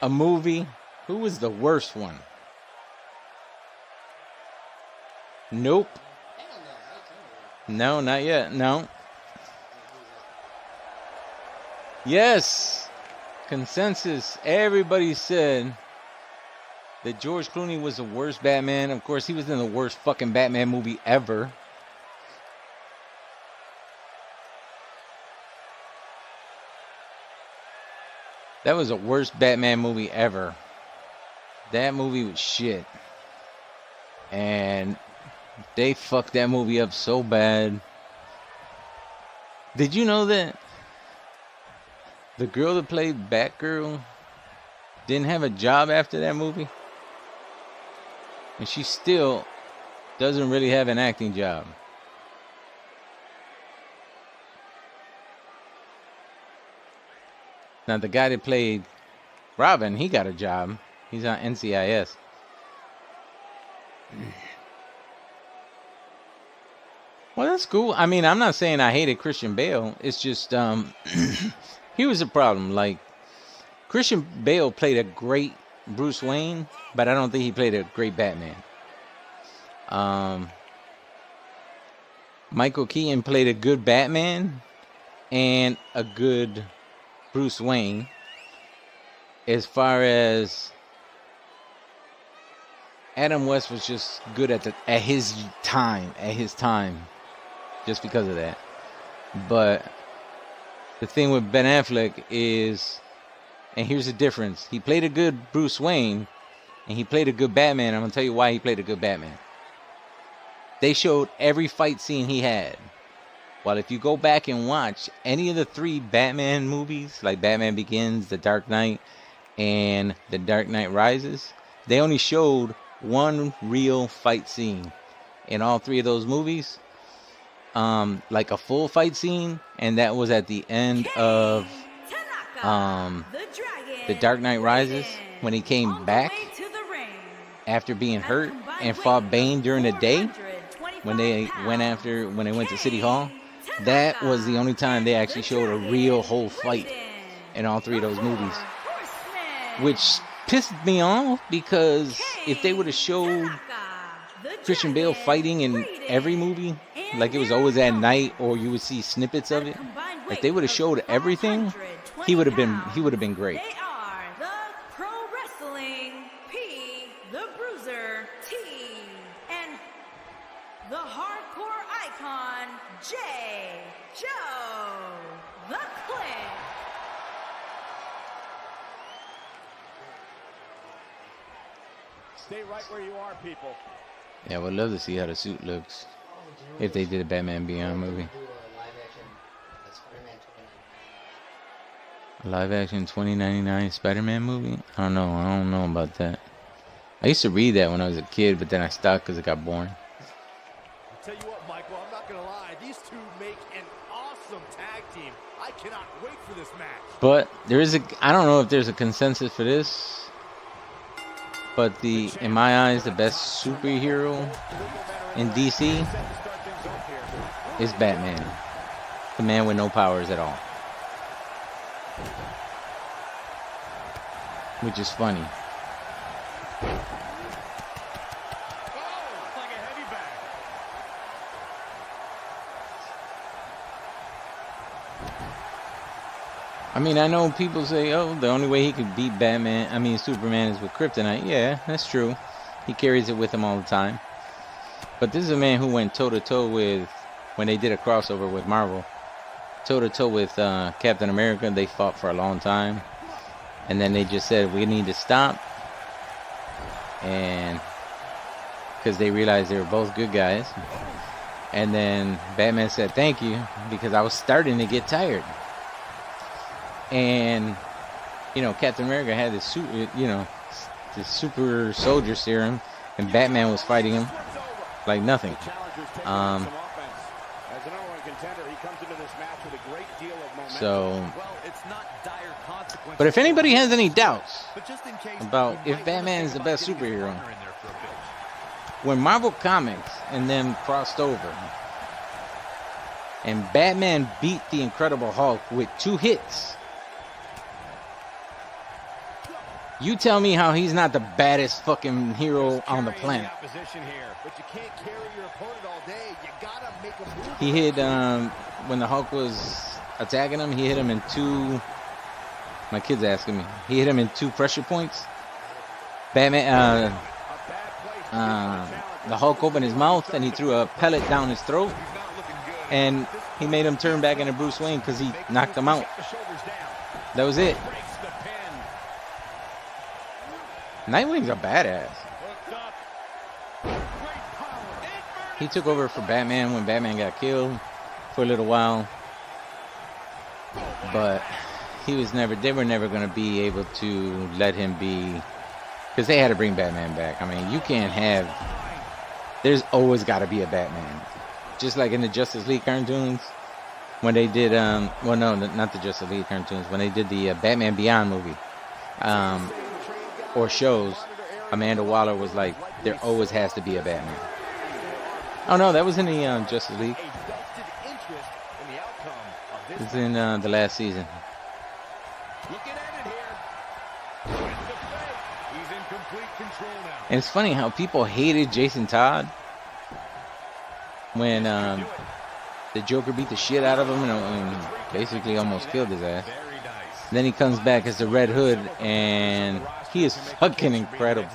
a movie? Who was the worst one? Nope. No, not yet. No. Yes. Consensus. Everybody said that George Clooney was the worst Batman. Of course, he was in the worst fucking Batman movie ever. That was the worst Batman movie ever. That movie was shit. And they fucked that movie up so bad. Did you know that the girl that played Batgirl didn't have a job after that movie? And she still doesn't really have an acting job. Now, the guy that played Robin, he got a job. He's on NCIS. Well, that's cool. I mean, I'm not saying I hated Christian Bale. It's just, here was the problem. Like, Christian Bale played a great Bruce Wayne, but I don't think he played a great Batman. Michael Keaton played a good Batman and a good Bruce Wayne. As far as Adam West was just good at his time, just because of that. But the thing with Ben Affleck is, and here's the difference, he played a good Bruce Wayne and he played a good Batman. I'm going to tell you why he played a good Batman. They showed every fight scene he had. While if you go back and watch any of the 3 Batman movies, like Batman Begins, The Dark Knight, and The Dark Knight Rises, they only showed one real fight scene in all 3 of those movies. Like a full fight scene, and that was at the end of The Dark Knight Rises, when he came back after being hurt and fought Bane during the day when they went to City Hall. That was the only time they actually showed a real whole fight in all 3 of those movies, which pissed me off because if they would have showed Christian Bale fighting in every movie, like it was always at night, or you would see snippets of it, if they would have showed everything, he would have been great. They are the Pro Wrestling P, the Bruiser T, and the Hardcore Icon J, Joe, the Click. Stay right where you are, people. Yeah, I would love to see how the suit looks if they did a Batman Beyond movie. A live action 2099 Spider-Man movie? I don't know about that. I used to read that when I was a kid, but then I stopped because it got boring. I'll tell you what, Michael, I'm not going to lie. These two make an awesome tag team. I cannot wait for this match. But there is I don't know if there's a consensus for this, but in my eyes, the best superhero in DC is Batman. The man with no powers at all. Which is funny. Oh, like a heavy bag. I mean, I know people say, oh, the only way he could beat Superman is with kryptonite. Yeah, that's true. He carries it with him all the time. But this is a man who went toe-to-toe with, when they did a crossover with Marvel, toe-to-toe with Captain America. They fought for a long time. And then they just said, we need to stop. And because they realized they were both good guys. And then Batman said, thank you, because I was starting to get tired. And, you know, Captain America had this super soldier serum, and Batman was fighting him like nothing. So, but if anybody has any doubts about if Batman is the best superhero, when Marvel Comics and them crossed over, and Batman beat the Incredible Hulk with 2 hits, you tell me how he's not the baddest fucking hero on the planet. He hit, when the Hulk was attacking him, he hit him in 2, my kid's asking me, he hit him in 2 pressure points. Batman, the Hulk opened his mouth and he threw a pellet down his throat. And he made him turn back into Bruce Wayne because he knocked him out. That was it. Nightwing's a badass. He took over for Batman when Batman got killed for a little while. But they were never going to be able to let him be, because they had to bring Batman back. I mean, you can't have, there's always got to be a Batman. Just like in the Justice League cartoons, when they did, well, no, not the Justice League cartoons, when they did the Batman Beyond movie, or shows, Amanda Waller was like, there always has to be a Batman. Oh no, that was in the Justice League. It's in the last season. And it's funny how people hated Jason Todd when the Joker beat the shit out of him and basically almost killed his ass. Then he comes back as the Red Hood, and he is fucking incredible.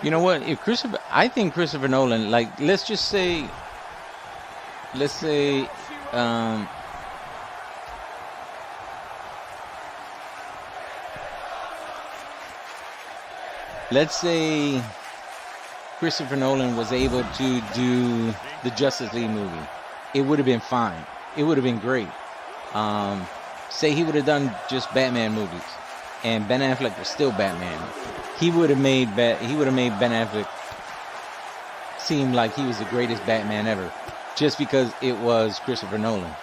You know what? I think Christopher Nolan, like, let's say, Christopher Nolan was able to do the Justice League movie. It would have been fine. It would have been great. Say he would have done just Batman movies, and Ben Affleck was still Batman. He would have made Ben Affleck seem like he was the greatest Batman ever, just because it was Christopher Nolan.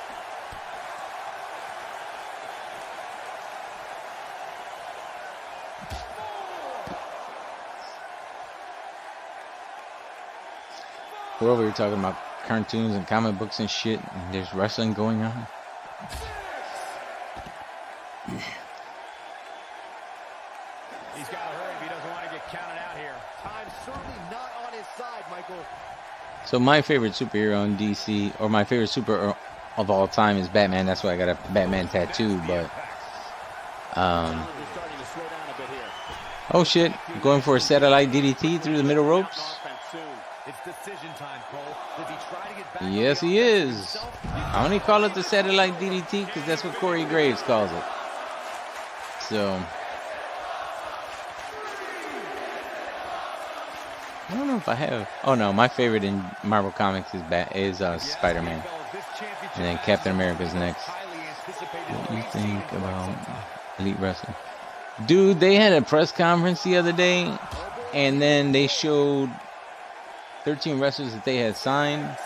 We're over here talking about cartoons and comic books and shit, and there's wrestling going on. He's got to hurry if he doesn't want to get counted out here. Time's certainly not on his side, Michael. So my favorite superhero in DC, or my favorite super of all time, is Batman. That's why I got a Batman tattoo. But oh shit, going for a satellite DDT through the middle ropes. It's decision time, Cole. Does he try to get back? Yes, he is. I only call it the satellite DDT because that's what Corey Graves calls it. So I don't know if I have. Oh no, my favorite in Marvel Comics is Spider-Man, and then Captain America's next. What do you think about Elite Wrestling? Dude, they had a press conference the other day, and then they showed 13 wrestlers that they had signed,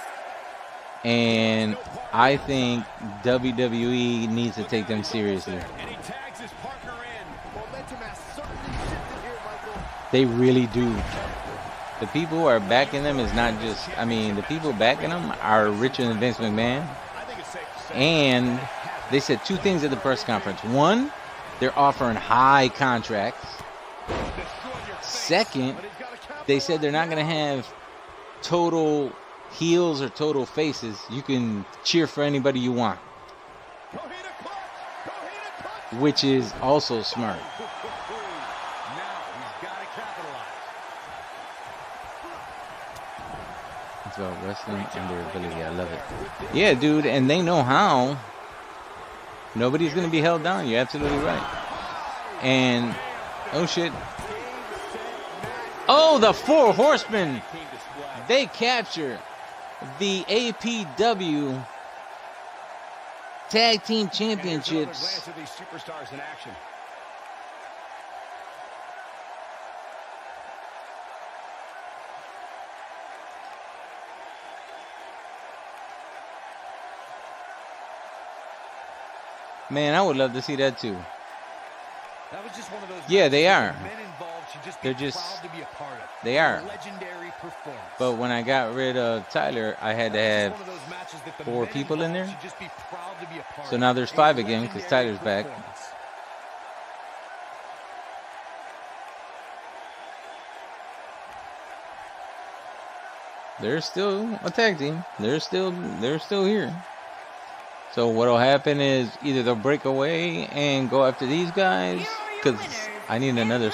and I think WWE needs to take them seriously. They really do. The people who are backing them is not just, I mean, the people backing them are richer than Vince McMahon. And they said two things at the press conference. One, they're offering high contracts. Second, they said they're not going to have total heels or total faces. You can cheer for anybody you want, which is also smart. It's about wrestling and their ability. I love it. Yeah, dude, and they know how. Nobody's going to be held down. You're absolutely right. And oh shit. Oh, the Four Horsemen. They capture the APW Tag Team Championships. Man, I would love to see that too. That was just one of those. Yeah, they are. They're just proud to be a part of. They are. Legendary performance. But when I got rid of Tyler, I had to have 4 people in there. So now there's 5 again because Tyler's back. They're still a tag team. They're still here. So what'll happen is either they'll break away and go after these guys, because I need another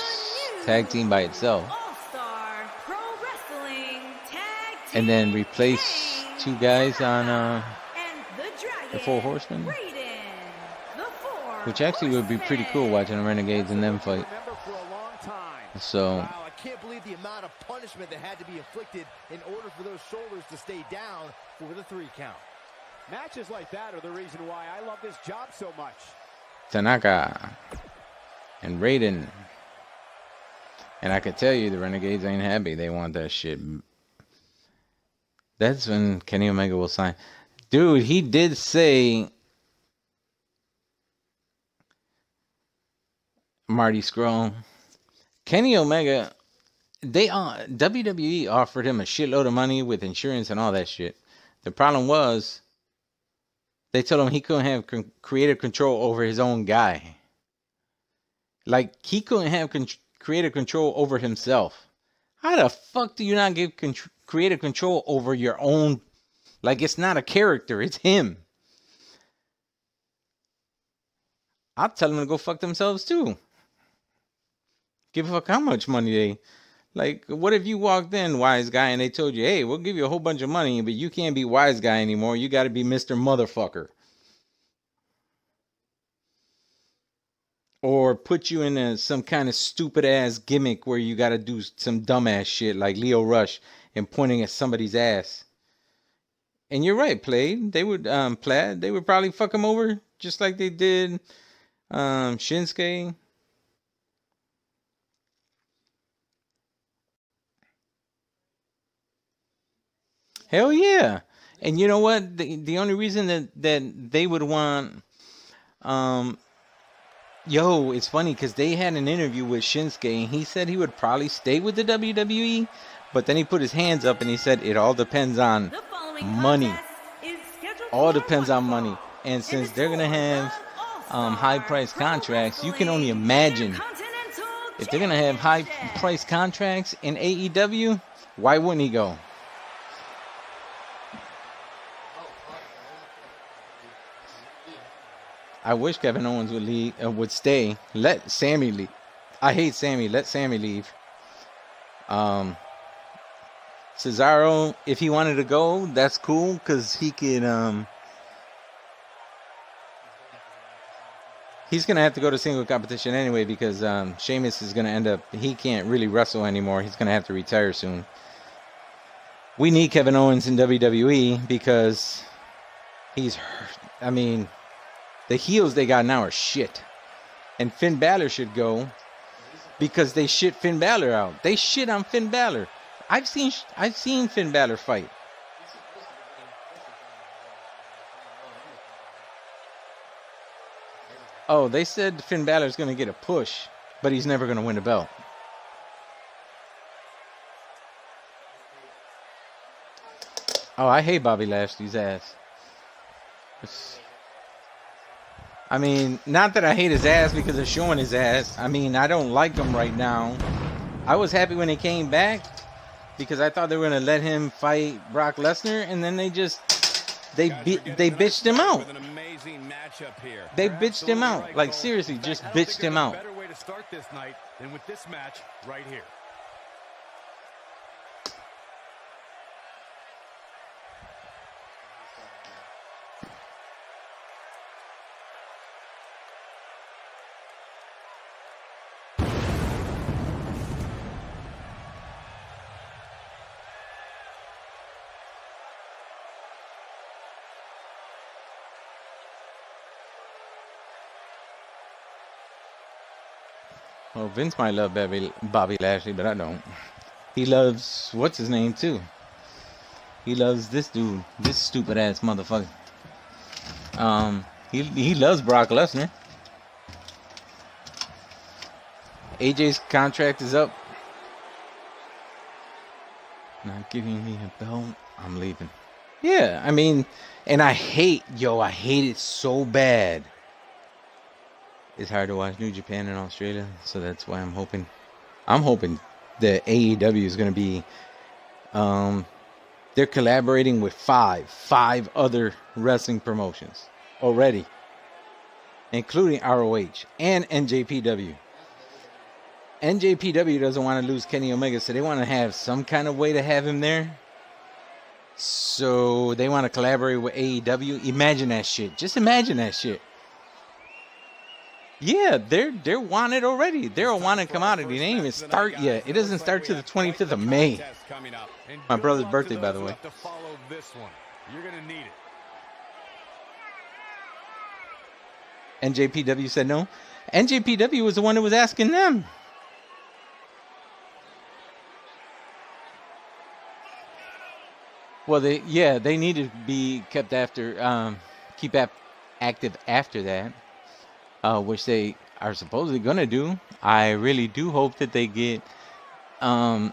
tag team by itself, and then replace 2 guys on the Four Horsemen, which actually would be pretty cool watching the Renegades and them fight. So I can't believe the amount of punishment that had to be inflicted in order for those shoulders to stay down for the 3 count. Matches like that are the reason why I love this job so much. Tanaka and Raiden. And I could tell you the Renegades ain't happy. They want that shit. That's when Kenny Omega will sign. Dude, he did say Marty Scurll. Kenny Omega, WWE offered him a shitload of money with insurance and all that shit. The problem was they told him he couldn't have creative control over his own guy. Like, he couldn't have creative control over himself. How the fuck do you not give creative control over your own? Like, it's not a character, it's him. I'll tell them to go fuck themselves too. Give a fuck how much money they... Like, what if you walked in, Wise Guy, and they told you, hey, we'll give you a whole bunch of money, but you can't be Wise Guy anymore. You got to be Mr. Motherfucker. Or put you in some kind of stupid-ass gimmick where you got to do some dumbass shit like Leo Rush and pointing at somebody's ass. And you're right, Plaid. They would, Plaid, they would probably fuck him over just like they did Shinsuke. Hell yeah. And you know what? The only reason that they would want... it's funny because they had an interview with Shinsuke, and he said he would probably stay with the WWE, But then he put his hands up and he said it all depends on money. All depends on money. And since they're going to have high-priced contracts, you can only imagine if they're going to have high-priced contracts in AEW, why wouldn't he go? I wish Kevin Owens would leave, would stay. Let Sammy leave. I hate Sammy. Let Sammy leave. Cesaro, if he wanted to go, that's cool because he could. He's gonna have to go to single competition anyway because Sheamus is gonna end up. He can't really wrestle anymore. He's gonna have to retire soon. We need Kevin Owens in WWE because he's hurt. I mean, the heels they got now are shit, and Finn Balor should go because they shit Finn Balor out. They shit on Finn Balor. I've seen Finn Balor fight. Oh, they said Finn Balor's going to get a push, but he's never going to win a belt. Oh, I hate Bobby Lashley's ass. I mean, not that I hate his ass because they're showing his ass. I mean, I don't like him right now. I was happy when he came back because I thought they were going to let him fight Brock Lesnar, and then they bitched him out. They bitched him out. Like, seriously, just bitched him out. Better way to start this night than with this match right here. Well, Vince might love Bobby Lashley, but I don't. He loves, what's his name, too? He loves this dude, this stupid-ass motherfucker. He loves Brock Lesnar. AJ's contract is up. Not giving me a belt, I'm leaving. Yeah, I mean, and I hate it so bad. It's hard to watch New Japan in Australia, so that's why I'm hoping that AEW is going to be, they're collaborating with five other wrestling promotions already, including ROH and NJPW. NJPW doesn't want to lose Kenny Omega, so they want to have some kind of way to have him there. So they want to collaborate with AEW. Imagine that shit. Just imagine that shit. Yeah, they're wanted already. They're a wanted commodity. They ain't even start yet. It doesn't start till the 25th of May. My brother's birthday, by the way. You're gonna need it. NJPW said no. NJPW was the one who was asking them. Well, they need to be kept after, keep active after that. Which they are supposedly going to do. I really do hope that they get... the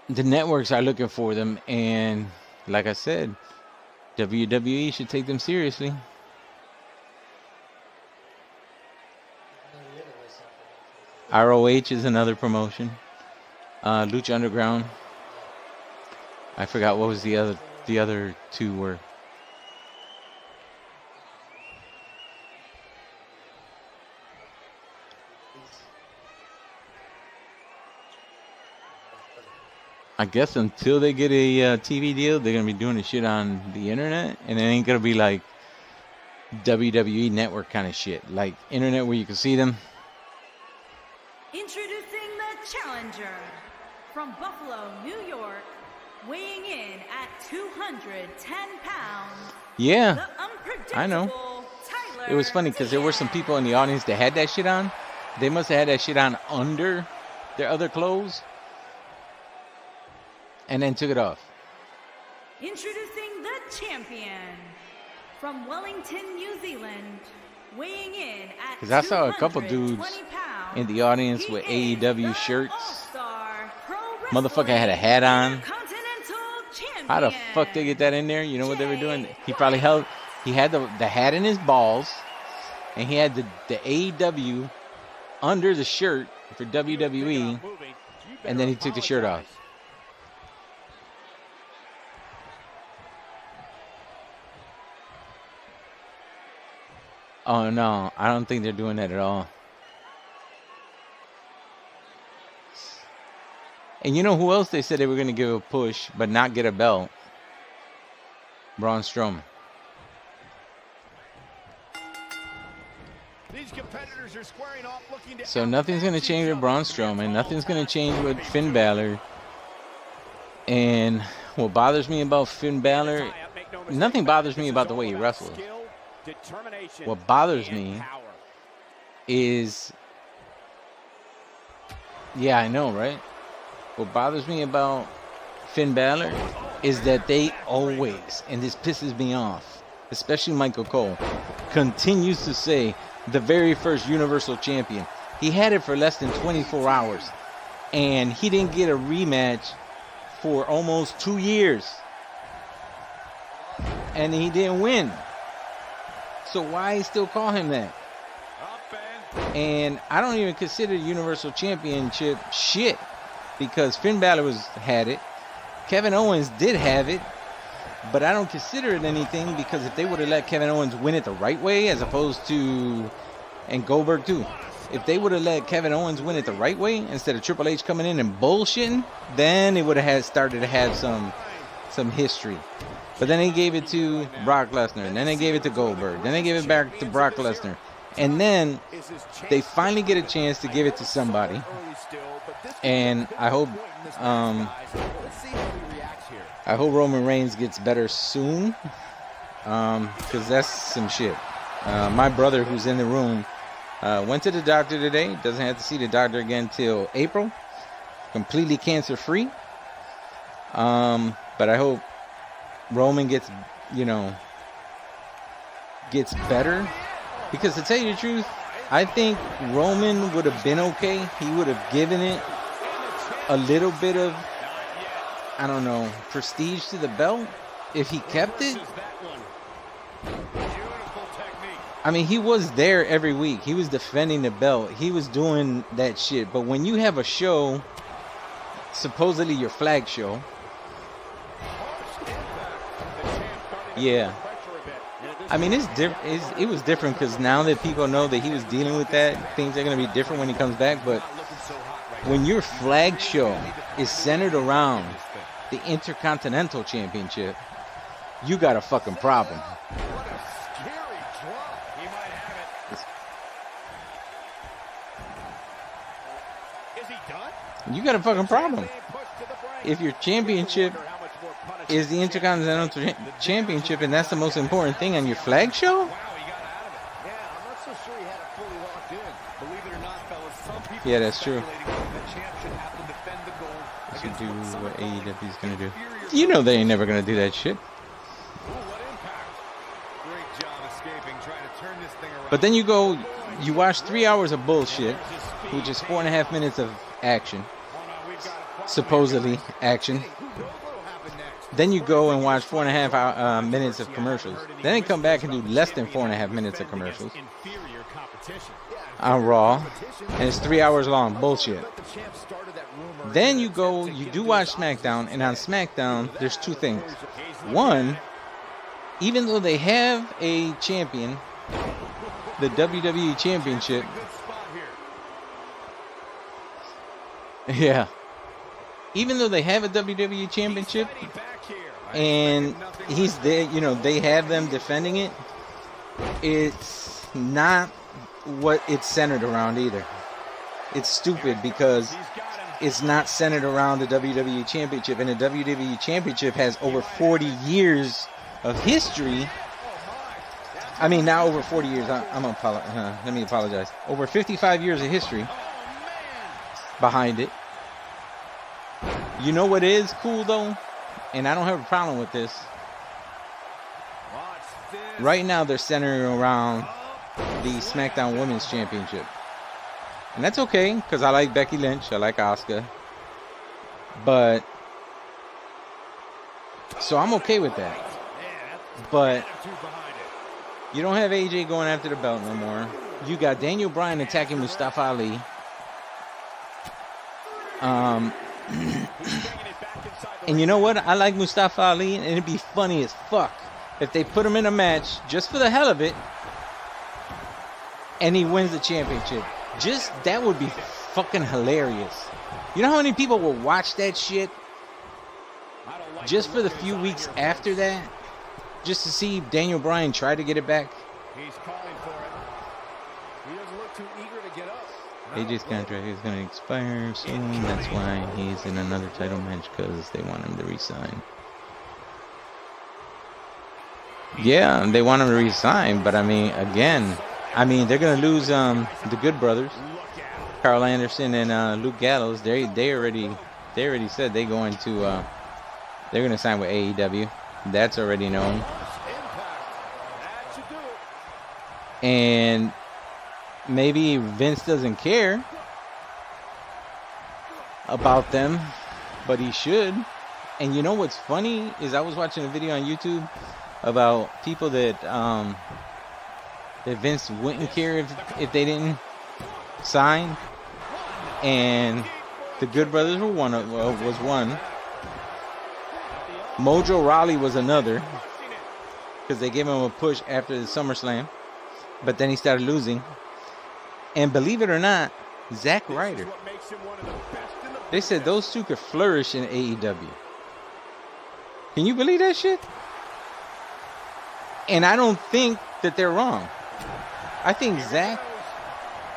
networks are looking for them. And like I said, WWE should take them seriously. ROH is another promotion. Lucha Underground. I forgot what was the other two were. I guess until they get a TV deal, they're going to be doing the shit on the internet. And it ain't going to be like WWE Network kind of shit. Like internet where you can see them. Introducing the challenger from Buffalo, New York, weighing in at 210 pounds. Yeah, I know. It was funny because there were some people in the audience that had that shit on. They must have had that shit on under their other clothes. And then took it off. Introducing the champion from Wellington, New Zealand, weighing in at because I saw a couple dudes in the audience with AEW shirts. Motherfucker had a hat on. Continental Champion. How the fuck they get that in there? You know what they were doing? He probably he had the hat in his balls, and he had the AEW under the shirt for WWE, and then he took the shirt off. Oh no, I don't think they're doing that at all. And you know who else they said they were going to give a push but not get a belt? Braun Strowman. These competitors are squaring off looking to So nothing's going to change with Braun Strowman. Nothing's going to change with Finn Balor. And what bothers me about Finn Balor, nothing bothers me about the way he wrestles. What bothers me is, yeah, I know, right? What bothers me about Finn Balor is that they always, and this pisses me off, especially Michael Cole, continues to say the very first Universal Champion. He had it for less than 24 hours, and he didn't get a rematch for almost 2 years. And he didn't win. So why still call him that? And I don't even consider the Universal Championship shit, because Finn Balor had it. Kevin Owens did have it, but I don't consider it anything, because if they would have let Kevin Owens win it the right way, as opposed to, and Goldberg too, if they would have let Kevin Owens win it the right way instead of Triple H coming in and bullshitting, then it would have started to have some history. But then they gave it to Brock Lesnar, and then they gave it to Goldberg, then they gave it back to Brock Lesnar, and then they finally get a chance to give it to somebody. And I hope Roman Reigns gets better soon, because that's some shit. My brother, who's in the room, went to the doctor today. Doesn't have to see the doctor again till April. Completely cancer free. But I hope Roman gets better, because to tell you the truth, I think Roman would have been okay. He would have given it a little bit of, I don't know, prestige to the belt if he kept it. I mean, he was there every week. He was defending the belt. He was doing that shit. But when you have a show, supposedly your flag show, yeah. I mean, it was different, because now that people know that he was dealing with that, things are going to be different when he comes back. But when your flag show is centered around the Intercontinental Championship, you got a fucking problem. You got a fucking problem. If your championship is the Intercontinental Championship, and that's the most important thing on your flag show? Yeah, that's true. Should do what AEW's gonna do. You know they ain't never gonna do that shit. But then you watch 3 hours of bullshit, which is 4.5 minutes of action, supposedly action. Then you go and watch 4.5 minutes of commercials. Then they come back and do less than 4.5 minutes of commercials on Raw, and it's 3 hours long. Bullshit. Then you do watch SmackDown, and on SmackDown, there's two things. One, even though they have a champion, the WWE Championship, yeah, even though they have a WWE Championship, and he's there, they have them defending it, it's not what it's centered around either. It's stupid, because it's not centered around the WWE Championship, and the WWE Championship has over 40 years of history. I mean, not over 40 years. Let me apologize. Over 55 years of history behind it. You know what is cool, though? And I don't have a problem with this. Right now, they're centering around the SmackDown Women's Championship. And that's okay, because I like Becky Lynch. I like Asuka. But so I'm okay with that. But you don't have AJ going after the belt no more. You got Daniel Bryan attacking Mustafa Ali. And you know what? I like Mustafa Ali, and it'd be funny as fuck if they put him in a match just for the hell of it, and he wins the championship. Just that would be fucking hilarious. You know how many people will watch that shit just for the few weeks after that, just to see Daniel Bryan try to get it back? He's calling for it. He doesn't look too eager to get up. AJ's contract is going to expire soon. That's why he's in another title match, because they want him to resign. Yeah, they want him to resign, but I mean, again, they're going to lose the Good Brothers, Carl Anderson and Luke Gallows. They already said they're going to sign with AEW. That's already known. And maybe Vince doesn't care about them, but he should. And you know what's funny is I was watching a video on YouTube about people that Vince wouldn't care if they didn't sign, and the Good Brothers were was one. Mojo Rawley was another, because they gave him a push after the SummerSlam, but then he started losing. And believe it or not, Zack Ryder. They said those two could flourish in AEW. Can you believe that shit? And I don't think that they're wrong. I think Zack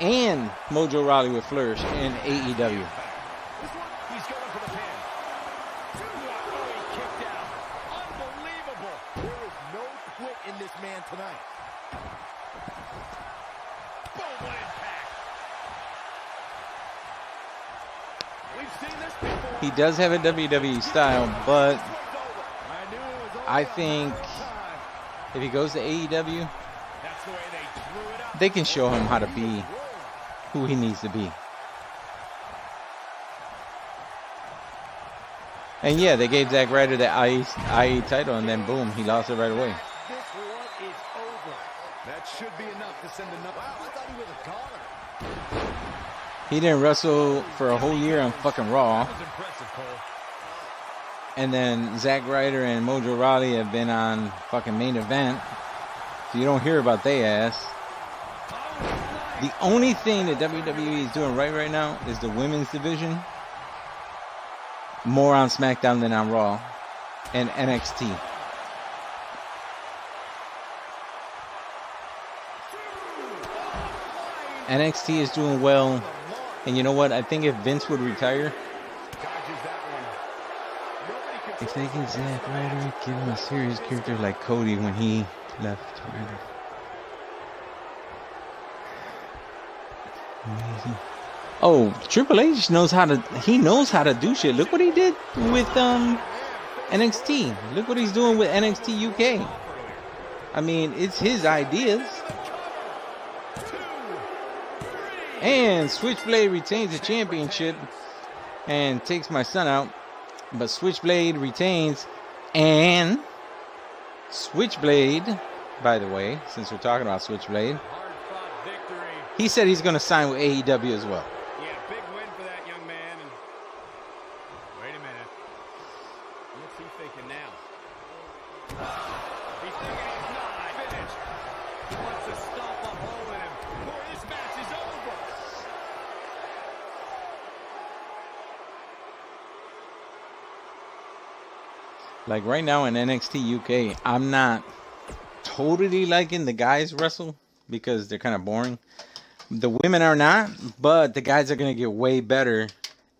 and Mojo Rawley would flourish in AEW. He's going for the pin. He kicked out. Unbelievable. There is no quit in this man tonight. Boom, what impact. We've seen this before. He does have a WWE style, but I think if he goes to AEW, they can show him how to be who he needs to be. And yeah, they gave Zack Ryder the IE title, and then boom, he lost it right away. This one is over. That should be enough to send enough. Wow, I thought he was a goner. He didn't wrestle for a whole year on fucking Raw. That was impressive, Cole. And then Zack Ryder and Mojo Rawley have been on fucking Main Event. So you don't hear about they ass. The only thing that WWE is doing right now is the women's division. More on SmackDown than on Raw and NXT. NXT is doing well. And you know what? I think if Vince would retire, if they give Zack Ryder, give him a serious character like Cody when he left Ryder. Amazing. Oh, Triple H knows how to do shit. Look what he did with NXT. Look what he's doing with NXT UK. I mean, it's his ideas. And Switchblade retains the championship and takes my son out. But Switchblade retains, and Switchblade, by the way, since we're talking about Switchblade, he said he's going to sign with AEW as well. Yeah, big win for that young man. And wait a minute. What's he thinking now? He's thinking he's not finished. He wants to stomp a hole in him. Boy, this match is over. Like right now in NXT UK, I'm not totally liking the guys wrestle because they're kind of boring. The women are not, but the guys are going to get way better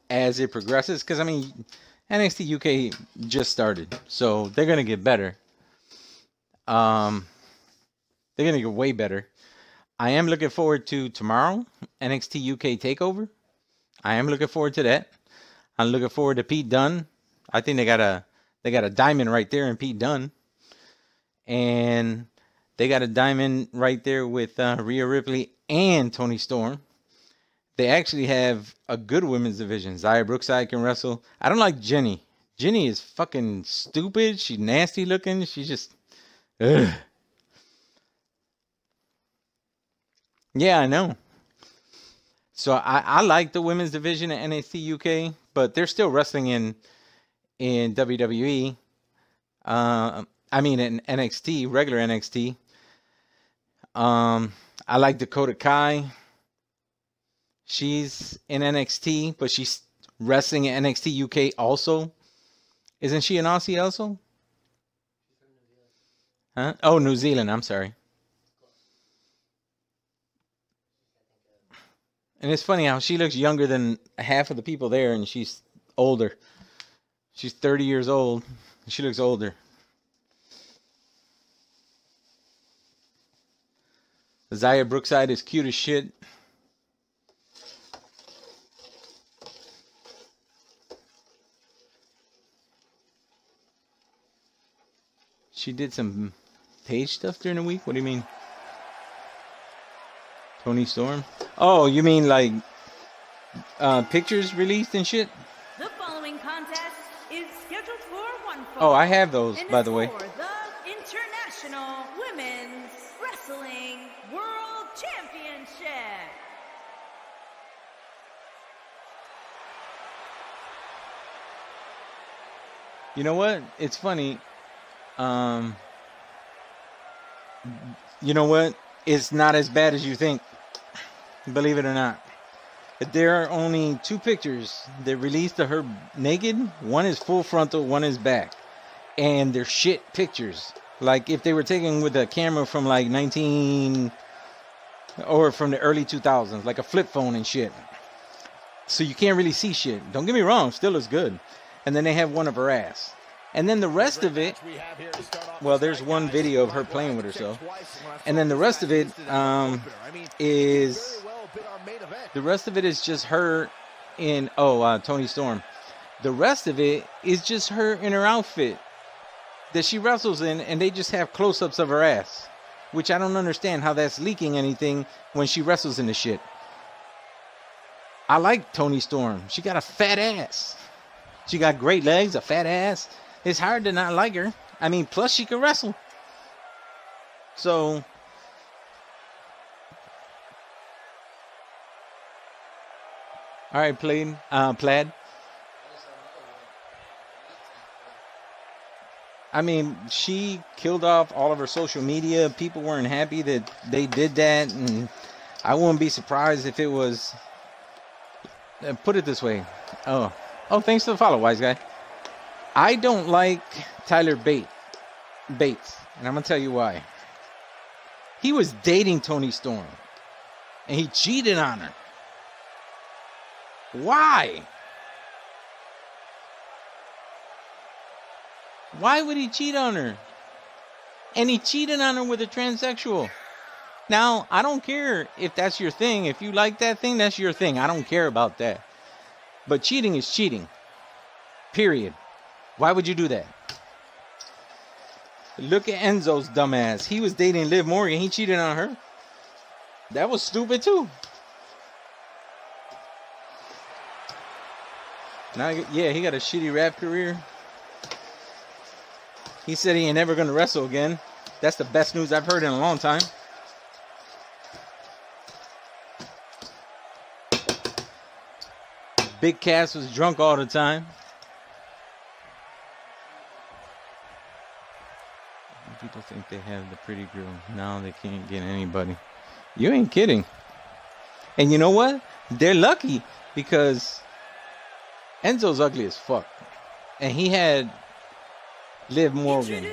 as it progresses. Because, I mean, NXT UK just started, so they're going to get better. They're going to get way better. I am looking forward to tomorrow, NXT UK TakeOver. I am looking forward to that. I'm looking forward to Pete Dunne. I think they got a diamond right there in Pete Dunne. And they got a diamond right there with Rhea Ripley and Toni Storm. They actually have a good women's division. Zaya Brookside can wrestle. I don't like Jenny. Jenny is fucking stupid. She's nasty looking. She just... Ugh. Yeah, I know. So I like the women's division at NXT UK, but they're still wrestling in WWE. I mean in NXT, regular NXT. I like Dakota Kai. She's in NXT, but she's wrestling in NXT UK also. Isn't she an Aussie also? Huh? Oh, New Zealand. I'm sorry. And it's funny how she looks younger than half of the people there, and she's older. She's 30 years old. She looks older. Zaya Brookside is cute as shit. She did some page stuff during the week? What do you mean? Tony Storm? Oh, you mean like pictures released and shit? The following contest is scheduled for one fall. Oh, I have those, by the way. For the International Women's Wrestling World Championship. You know what? It's funny. You know what? It's not as bad as you think. Believe it or not. There are only 2 pictures that released of her naked. One is full frontal, one is back. And they're shit pictures. Like if they were taken with a camera from like 19... or from the early 2000s. Like a flip phone and shit. So you can't really see shit. Don't get me wrong. Still looks good. And then they have one of her ass. And then the rest of it, well, there's one video of her playing with herself. And then the rest of it is just her in, Tony Storm. The rest of it is just her in her outfit that she wrestles in, and they just have close-ups of her ass, which I don't understand how that's leaking anything when she wrestles in the shit. I like Tony Storm. She got a fat ass. She got great legs, a fat ass. It's hard to not like her. I mean, plus she can wrestle. So, all right, Plaid. I mean, she killed off all of her social media. People weren't happy that they did that, and I wouldn't be surprised if it was. Put it this way. Oh, thanks for the follow, wise guy. I don't like Tyler Bates, and I'm going to tell you why. He was dating Tony Storm, and he cheated on her. Why? Why would he cheat on her? And he cheated on her with a transsexual. Now, I don't care if that's your thing. If you like that thing, that's your thing. I don't care about that. But cheating is cheating. Period. Why would you do that? Look at Enzo's dumbass. He was dating Liv Morgan. He cheated on her. That was stupid too. Now, yeah, he got a shitty rap career. He said he ain't never going to wrestle again. That's the best news I've heard in a long time. Big Cass was drunk all the time. People think they have the pretty girl. Now they can't get anybody. You ain't kidding. And you know what? They're lucky because Enzo's ugly as fuck. And he had Liv Morgan,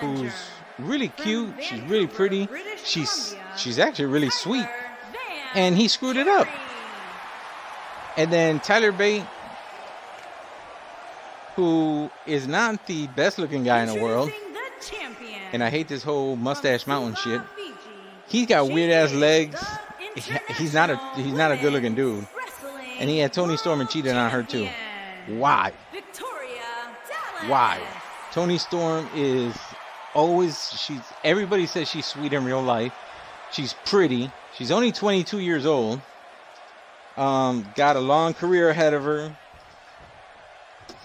who's really cute. She's really pretty. She's actually really sweet. And he screwed it up. And then Tyler Bate, who is not the best looking guy in the world. And I hate this whole mustache mountain shit. He's got weird ass legs. He's not a good looking dude. And he had Tony Storm and cheated on her too. Why? Why? Tony Storm is always, everybody says she's sweet in real life. She's pretty. She's only 22 years old. Got a long career ahead of her.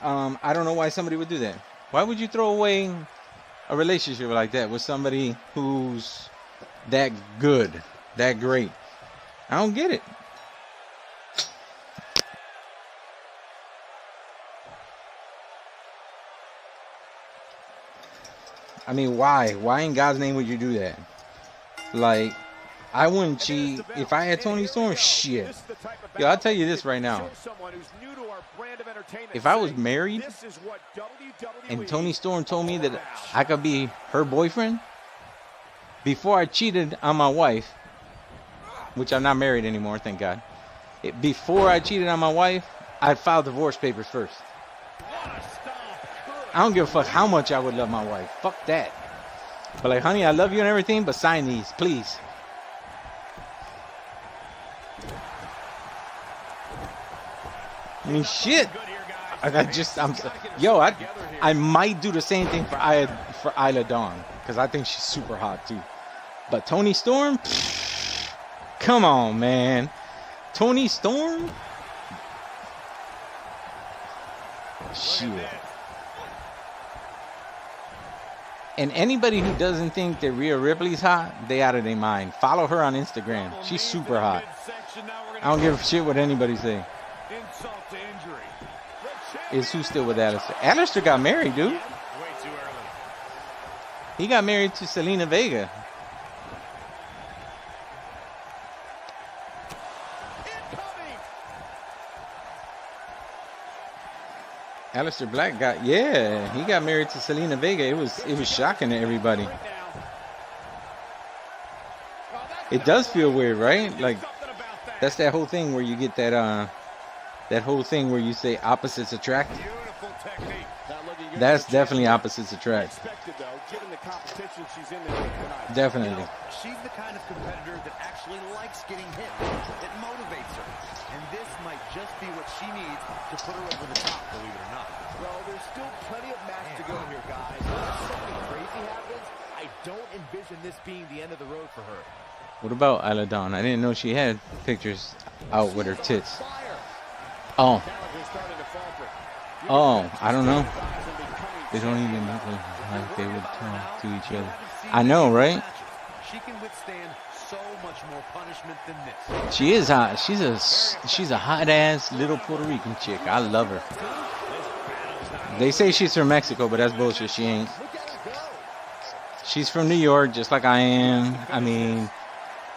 I don't know why somebody would do that. Why would you throw away a relationship like that with somebody who's that good, that great? I don't get it. I mean, why? Why in God's name would you do that? Like, I wouldn't cheat if I had Toni Storm. Shit. Yo, I'll tell you this right now. If I was married and Toni Storm told me that I could be her boyfriend before I cheated on my wife, which I'm not married anymore, thank God. Before I cheated on my wife, I'd file divorce papers first. I don't give a fuck how much I would love my wife. Fuck that. But like, honey, I love you and everything, but sign these, please. I mean, shit. I might do the same thing for Isla Dawn, because I think she's super hot too. But Toni Storm, pfft, come on, man. Toni Storm? Shit. And anybody who doesn't think that Rhea Ripley's hot, they out of their mind. Follow her on Instagram. She's super hot. I don't give a shit what anybody say. Is who still with Alistair? Alistair got married, dude. He got married to Selena Vega. Alistair Black he got married to Selena Vega. It was shocking to everybody. It does feel weird, right? Like, that's that whole thing where you get that whole thing where you say opposites attract. That's definitely opposites attract. Definitely. She's the kind of competitor that actually likes getting hit. It motivates her. And this might just be what she needs to put her over the top, believe it or not. Well, there's still plenty of match to go here, guys. Unless something crazy happens, I don't envision this being the end of the road for her. What about Isla Dawn? I didn't know she had pictures out with her tits. Oh. Oh, I don't know. They don't even look like they would talk to each other. I know, right? She can withstand so much more punishment than this. She is hot. She's a hot ass little Puerto Rican chick. I love her. They say she's from Mexico, but that's bullshit. She ain't. She's from New York, just like I am. I mean,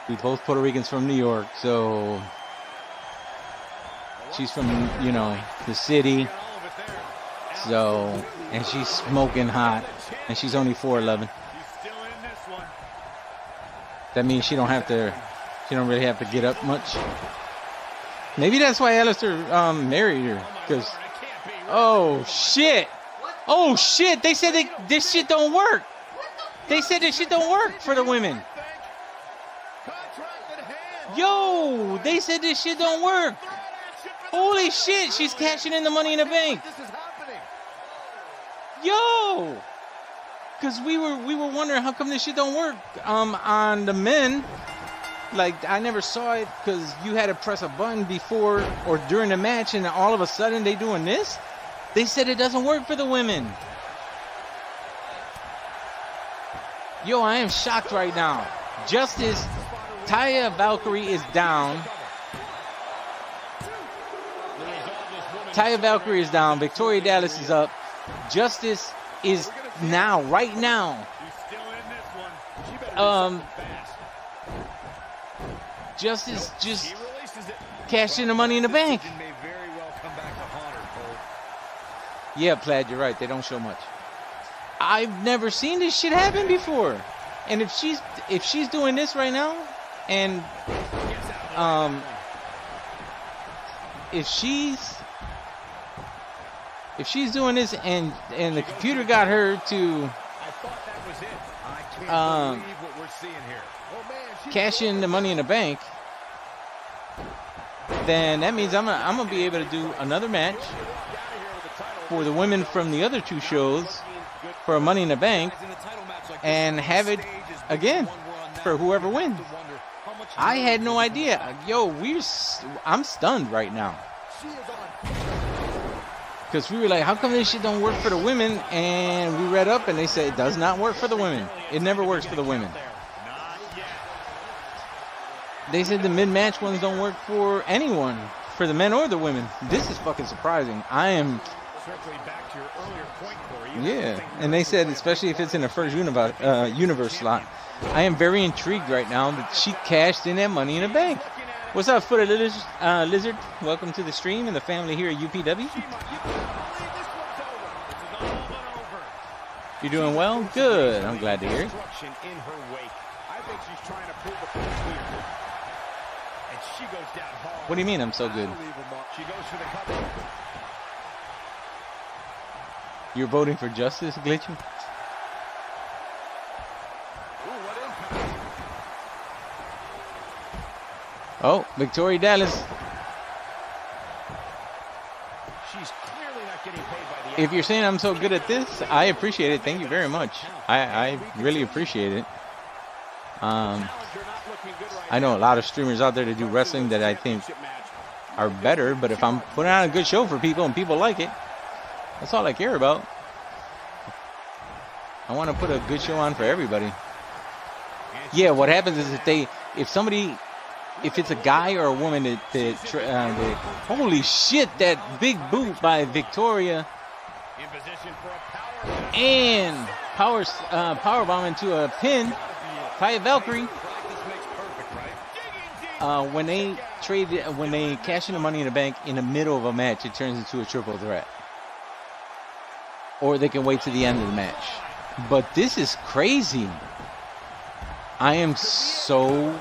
we both Puerto Ricans from New York, so she's from, you know, the city. So, and she's smoking hot, and she's only 4'11". That means she don't really have to get up much. Maybe that's why Alistair married her, because, oh shit, they said this shit don't work. They said this shit don't work for the women. Yo, they said this shit don't work. Holy shit, she's cashing in the Money in the Bank. Yo, because we were wondering how come this shit don't work on the men. Like, I never saw it because you had to press a button before or during the match, and all of a sudden they doing this. They said it doesn't work for the women. Yo, I am shocked right now. Justice, Taya Valkyrie is down. Taya Valkyrie is down. Victoria Dallas is up. Justice is now, right now. Justice just cashed in the Money in the Bank. Yeah, Plaid, you're right. They don't show much. I've never seen this shit happen before. And if she's doing this right now, and if she's doing this and the computer got her to cash in the Money in the Bank, then that means I'm gonna be able to do another match for the women from the other two shows for a Money in the Bank and have it again for whoever wins. I had no idea. Yo, I'm stunned right now. Because we were like, how come this shit don't work for the women? And we read up and they said it does not work for the women. It never works for the women. They said the mid-match ones don't work for anyone, for the men or the women. This is fucking surprising. I am... Back to your earlier point, Corey. Yeah, and they said especially if it's in the first universe slot. I am very intrigued right now that she cashed in that Money in the Bank. What's up, Foot of Lizard? Welcome to the stream and the family here at UPW. You doing well? Good. I'm glad to hear it. What do you mean I'm so good? You're voting for justice, Glitchy? Oh, Victoria Dallas. She's clearly not getting paid by the... If you're saying I'm so good at this, I appreciate it. Thank you very much. I really appreciate it. I know a lot of streamers out there that do wrestling that I think are better, but if I'm putting on a good show for people and people like it, that's all I care about. I want to put a good show on for everybody. Yeah, what happens is if it's a guy or a woman that holy shit, that big boot by Victoria and powerbomb into a pin, Taya Valkyrie. When they cash in the Money in the Bank in the middle of a match, it turns into a triple threat. Or they can wait to the end of the match. But this is crazy. I am so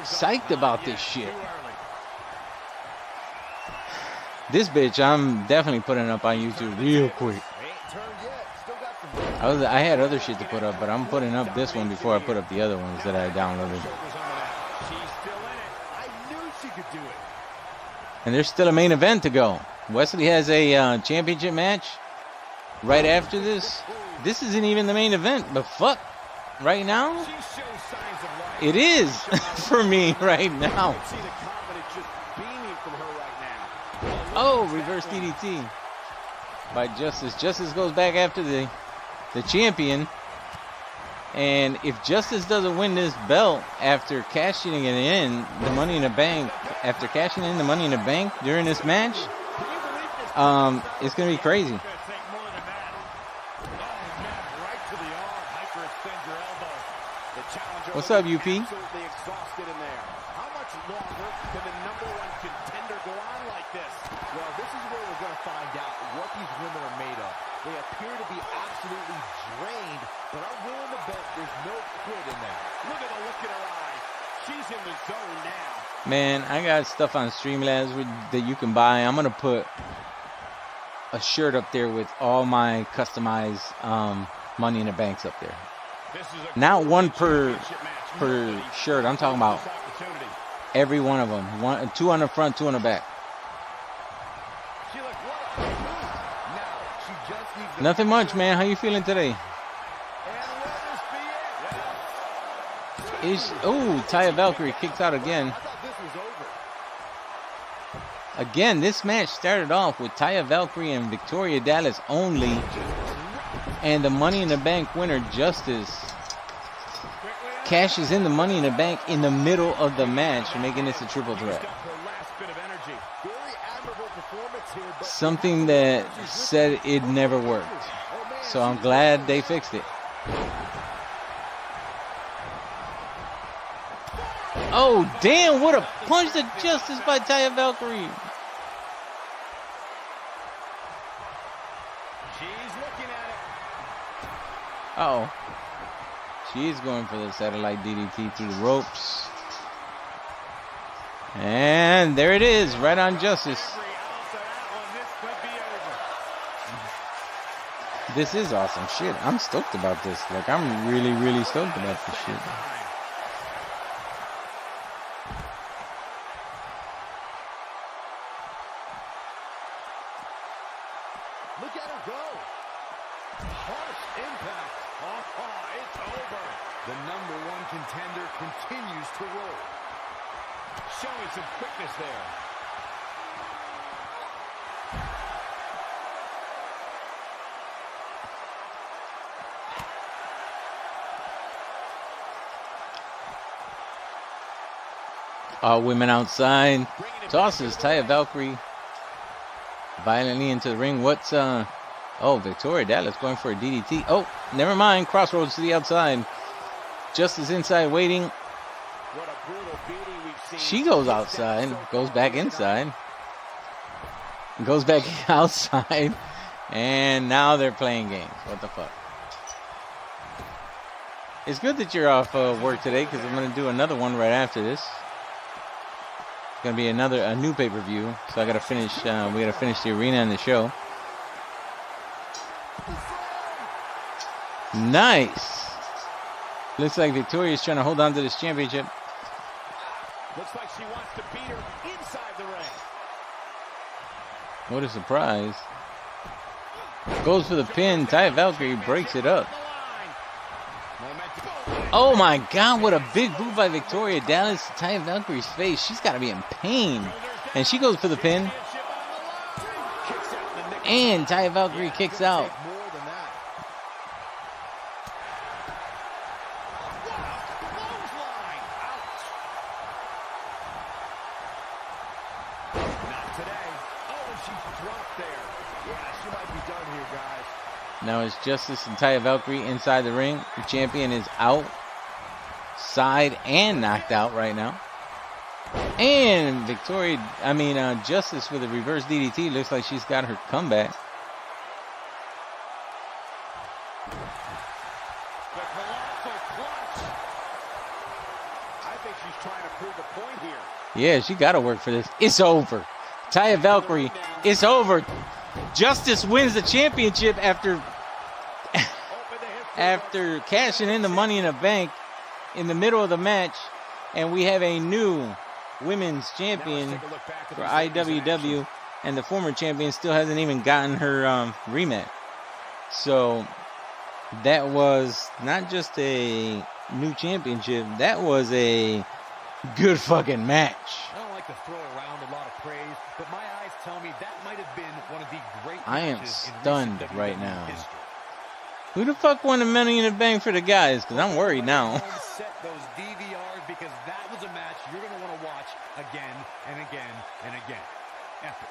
psyched about this shit. This bitch, I'm definitely putting up on YouTube real quick. I had other shit to put up, but I'm putting up this one before I put up the other ones that I downloaded. And there's still a main event to go. Wesley has a championship match right after this. This isn't even the main event, but fuck, right now, it is for me right now. Oh, reverse DDT by Justice. Justice goes back after the champion. And if Justice doesn't win this belt after cashing it in the Money in the Bank, after cashing in the Money in the Bank during this match, it's going to be crazy. What's up, UP? They appear to be absolutely drained, but I'm willing to bet there's no quit in there. Look at the look in her eyes. She's in the zone now. Man, I got stuff on Streamlabs that you can buy. I'm going to put a shirt up there with all my customized Money in the Banks up there. Not one per shirt. I'm talking about every one of them. Two on the front, two on the back. Nothing much, man. How you feeling today? Taya Valkyrie kicks out again. Again, this match started off with Taya Valkyrie and Victoria Dallas only, and the Money in the Bank winner, Justice, cashes in the Money in the Bank in the middle of the match, making this a triple threat. Something that said it never worked. So I'm glad they fixed it. Oh, damn, what a punch to Justice by Taya Valkyrie. Uh-oh. She's going for the satellite DDT through the ropes. And there it is, right on Justice. This is awesome shit. I'm stoked about this. Like, I'm really, really stoked about this shit. Look at her go. Harsh impact. It's over. The #1 contender continues to roll. Showing some quickness there. All women outside. Tosses Taya Valkyrie violently into the ring. What's oh, Victoria Dallas going for a DDT. Oh, never mind. Crossroads to the outside. Justice inside waiting. What a brutal beating we've seen. She goes outside, goes back inside, goes back outside, and now they're playing games. What the fuck? It's good that you're off work today, because I'm going to do another one right after this. It's going to be a new pay-per-view, so I got to finish. We got to finish the arena and the show. Nice. Looks like Victoria's trying to hold on to this championship. Looks like she wants to beat her inside the ring. What a surprise. Goes for the pin. Taya Valkyrie breaks it up. Oh my God, what a big boot by Victoria Dallas to Taya Valkyrie's face. She's got to be in pain. And she goes for the pin. And Taya Valkyrie kicks out. Now it's Justice and Taya Valkyrie inside the ring. The champion is outside and knocked out right now. And Justice with a reverse DDT. Looks like she's got her comeback. The colossal clutch. I think she's trying to prove a point here. Yeah, she got to work for this. It's over. Taya Valkyrie, it's over. Justice wins the championship after cashing in the Money in the Bank in the middle of the match, and we have a new women's champion for IWW, and the former champion still hasn't even gotten her rematch. So that was not just a new championship, that was a good fucking match. I don't like to throw around a lot of praise, but my eyes tell me that might have been one of the great I am matches in stunned recent right WWE now. history. Who the fuck won the Money in the Bank for the guys? Because I'm worried now. Set those DVRs, because that was a match you're going to want to watch again and again and again. Epic.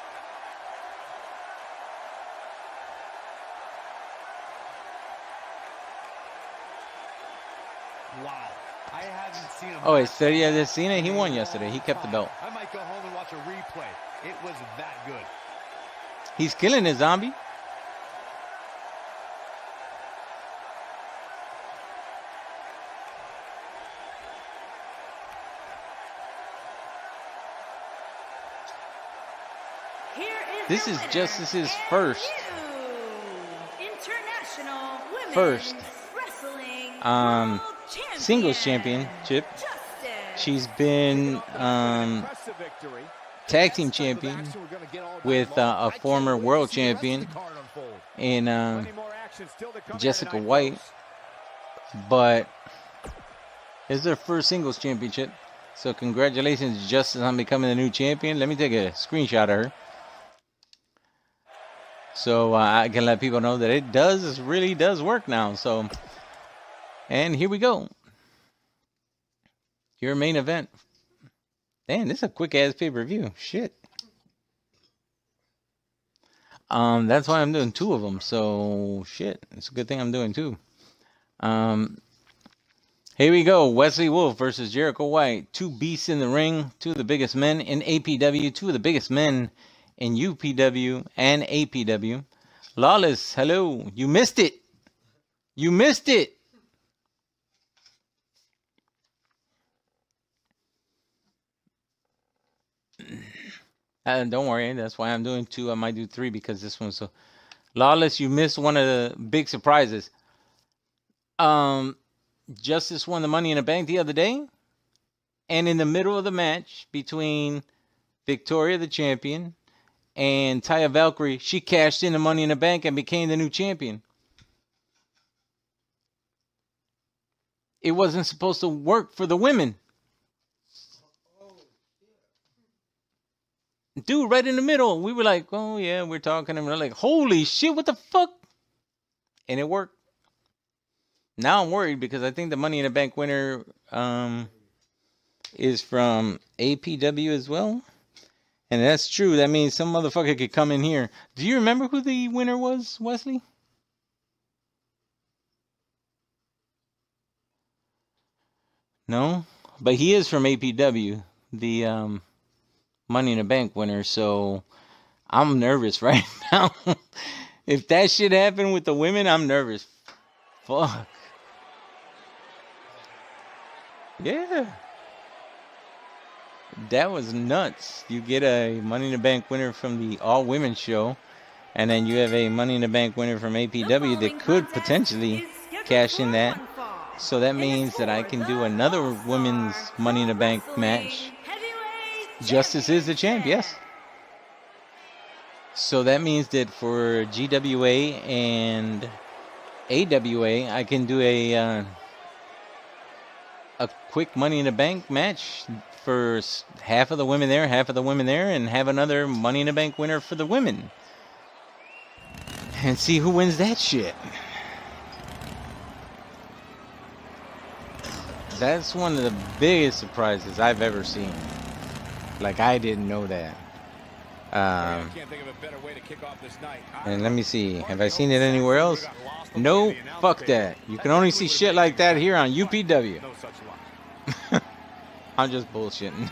Wow. I haven't seen him. Oh, it's Cena. Cena, he won yesterday. He kept the belt. I might go home and watch a replay. It was that good. He's killing his zombie. This is Justice's first singles championship. She's been tag team champion with a former world champion in Jessica White, but it's their first singles championship. So congratulations, Justice, on becoming the new champion. Let me take a screenshot of her, so I can let people know that it really does work now. So, and here we go. Your main event. Damn, this is a quick ass pay-per-view. Shit. That's why I'm doing 2 of them. So shit, it's a good thing I'm doing 2. Here we go. Wesley Wolf versus Jericho White. 2 beasts in the ring. 2 of the biggest men in APW. 2 of the biggest men in UPW and APW. Lawless, hello. You missed it. You missed it. Don't worry. That's why I'm doing 2. I might do 3 because this one's so... Lawless, you missed one of the big surprises. Justice won the Money in the Bank the other day. And in the middle of the match between Victoria, the champion, and Taya Valkyrie, she cashed in the Money in the Bank and became the new champion. it wasn't supposed to work for the women. Dude, right in the middle. We were like, oh yeah, we're talking, and we're like, holy shit, what the fuck? And it worked. Now I'm worried because I think the Money in the Bank winner is from APW as well. And that's true. That means some motherfucker could come in here. Do you remember who the winner was, Wesley? No? But he is from APW, the Money in the Bank winner. So I'm nervous right now. If that shit happened with the women, I'm nervous. Fuck. Yeah. That was nuts. You get a Money in the Bank winner from the all-women show, and then you have a Money in the Bank winner from APW that could potentially cash in that. So that means that I can do another women's Money in the Bank match. Justice is the champ, yes. So that means that for GWA and AWA, I can do a quick Money in the Bank match for half of the women there, half of the women there, and have another Money in the Bank winner for the women. And see who wins that shit. That's one of the biggest surprises I've ever seen. Like, I didn't know that. And let me see. Have I seen it anywhere else? No, fuck that. You can only see shit like that here on UPW. I'm just bullshitting.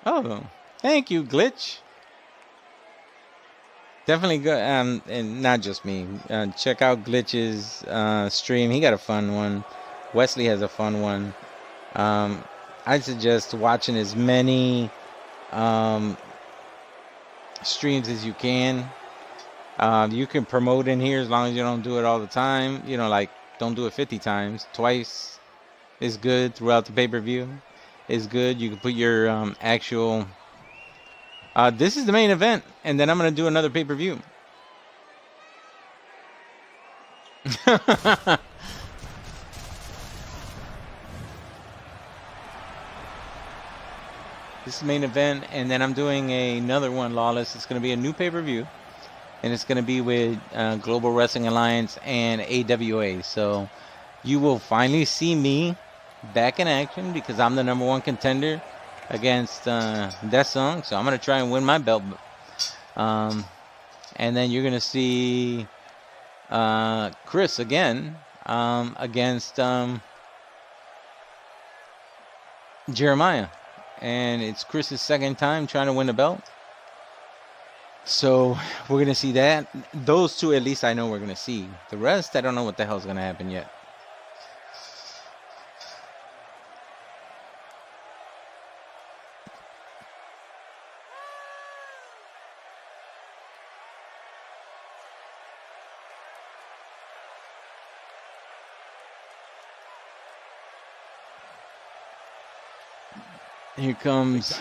Oh, thank you, Glitch. Definitely good. And not just me. Check out Glitch's stream. He got a fun one. Wesley has a fun one. I'd suggest watching as many streams as you can. You can promote in here as long as you don't do it all the time. You know, like, don't do it 50 times. Twice is good throughout the pay-per-view. Is good. You can put your actual... this is the main event, and then I'm going to do another pay-per-view. This is the main event, and then I'm doing another one, Lawless. It's going to be a new pay-per-view, and it's going to be with Global Wrestling Alliance and AWA. So you will finally see me back in action because I'm the #1 contender against Death Song. So I'm going to try and win my belt. And then you're going to see Chris again against Jeremiah. And it's Chris's second time trying to win the belt. So we're going to see that. Those two at least I know we're going to see. The rest, I don't know what the hell's going to happen yet. Here comes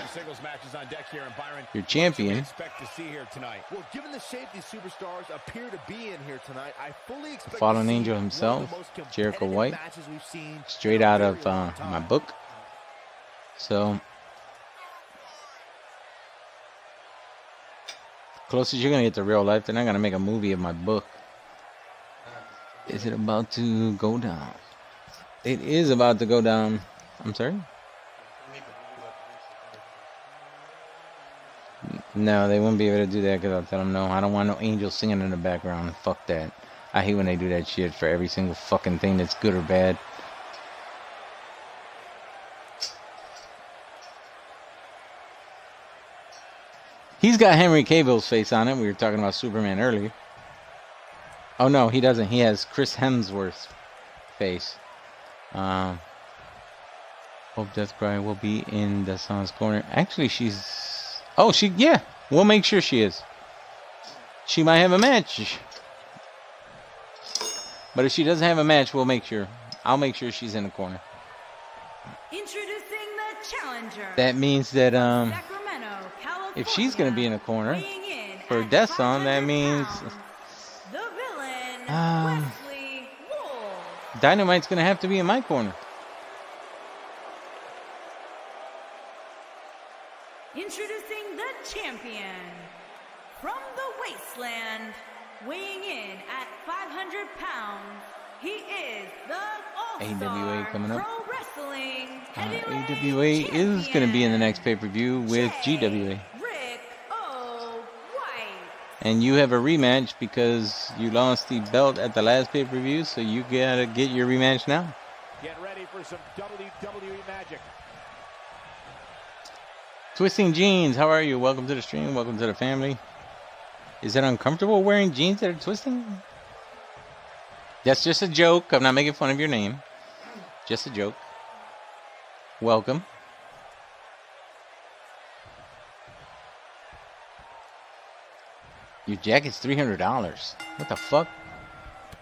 your champion. Well, given the shape these superstars appear to be in here tonight, I fully expect Fallen Angel himself, Jericho White, straight out of my book. So, closest you're gonna get to real life. They're not gonna make a movie of my book. Is it about to go down? It is about to go down. I'm sorry? No, they won't be able to do that because I'll tell them no. I don't want no angels singing in the background. Fuck that. I hate when they do that shit for every single fucking thing that's good or bad. He's got Henry Cavill's face on it. We were talking about Superman earlier. Oh no, he doesn't. He has Chris Hemsworth's face. Hope Death Cry will be in the Sun's corner. Actually, she's... Oh, yeah. We'll make sure she is. She might have a match. But if she doesn't have a match, we'll make sure. I'll make sure she's in the corner. Introducing the challenger. That means that if she's going to be in the corner for Death Song, that means the villain Wesley Wolf. Dynamite's going to have to be in my corner. Introducing the champion from the wasteland, weighing in at 500 pounds. He is the All-Star AWA coming up. Pro Wrestling AWA is going to be in the next pay-per-view with GWA. Rick O. White. And you have a rematch because you lost the belt at the last pay-per-view, so you got to get your rematch now. Get ready for some WWE magic. Twisting Jeans, how are you? Welcome to the stream. Welcome to the family. Is it uncomfortable wearing jeans that are twisting? That's just a joke. I'm not making fun of your name. Just a joke. Welcome. Your jacket's $300. What the fuck?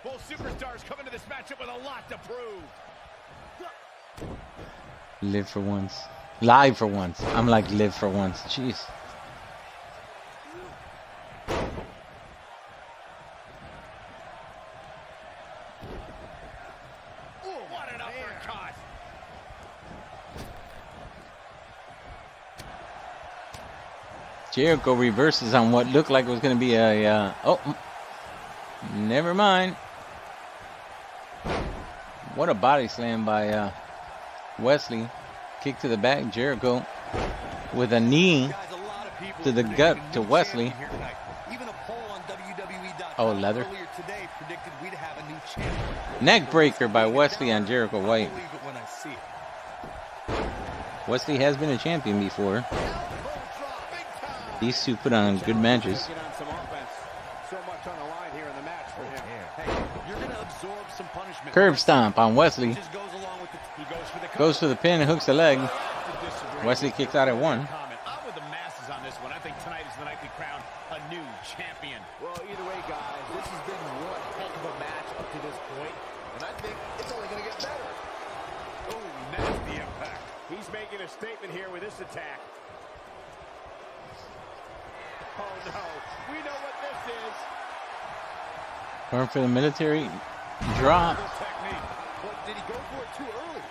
Both superstars come into this matchup with a lot to prove. Live for once. Live for once. I'm like live for once. Jeez. What an uppercut. Jericho reverses on what looked like it was going to be a... oh, never mind. What a body slam by Wesley. Kick to the back. Jericho with a knee to the gut to Wesley. Oh, leather. Neck breaker by Wesley on Jericho White. Wesley has been a champion before. These two put on good matches. Curb stomp on Wesley. Goes for the pin and hooks the leg. Wesley kicks out at one. I'm with the masses on this one. I think tonight is the night we crown a new champion. Well, either way, guys, this has been one heck of a match up to this point, and I think it's only going to get better. Oh, nasty impact. He's making a statement here with this attack. Oh, no. We know what this is. Going for the military drop. Technique. But did he go for it too early?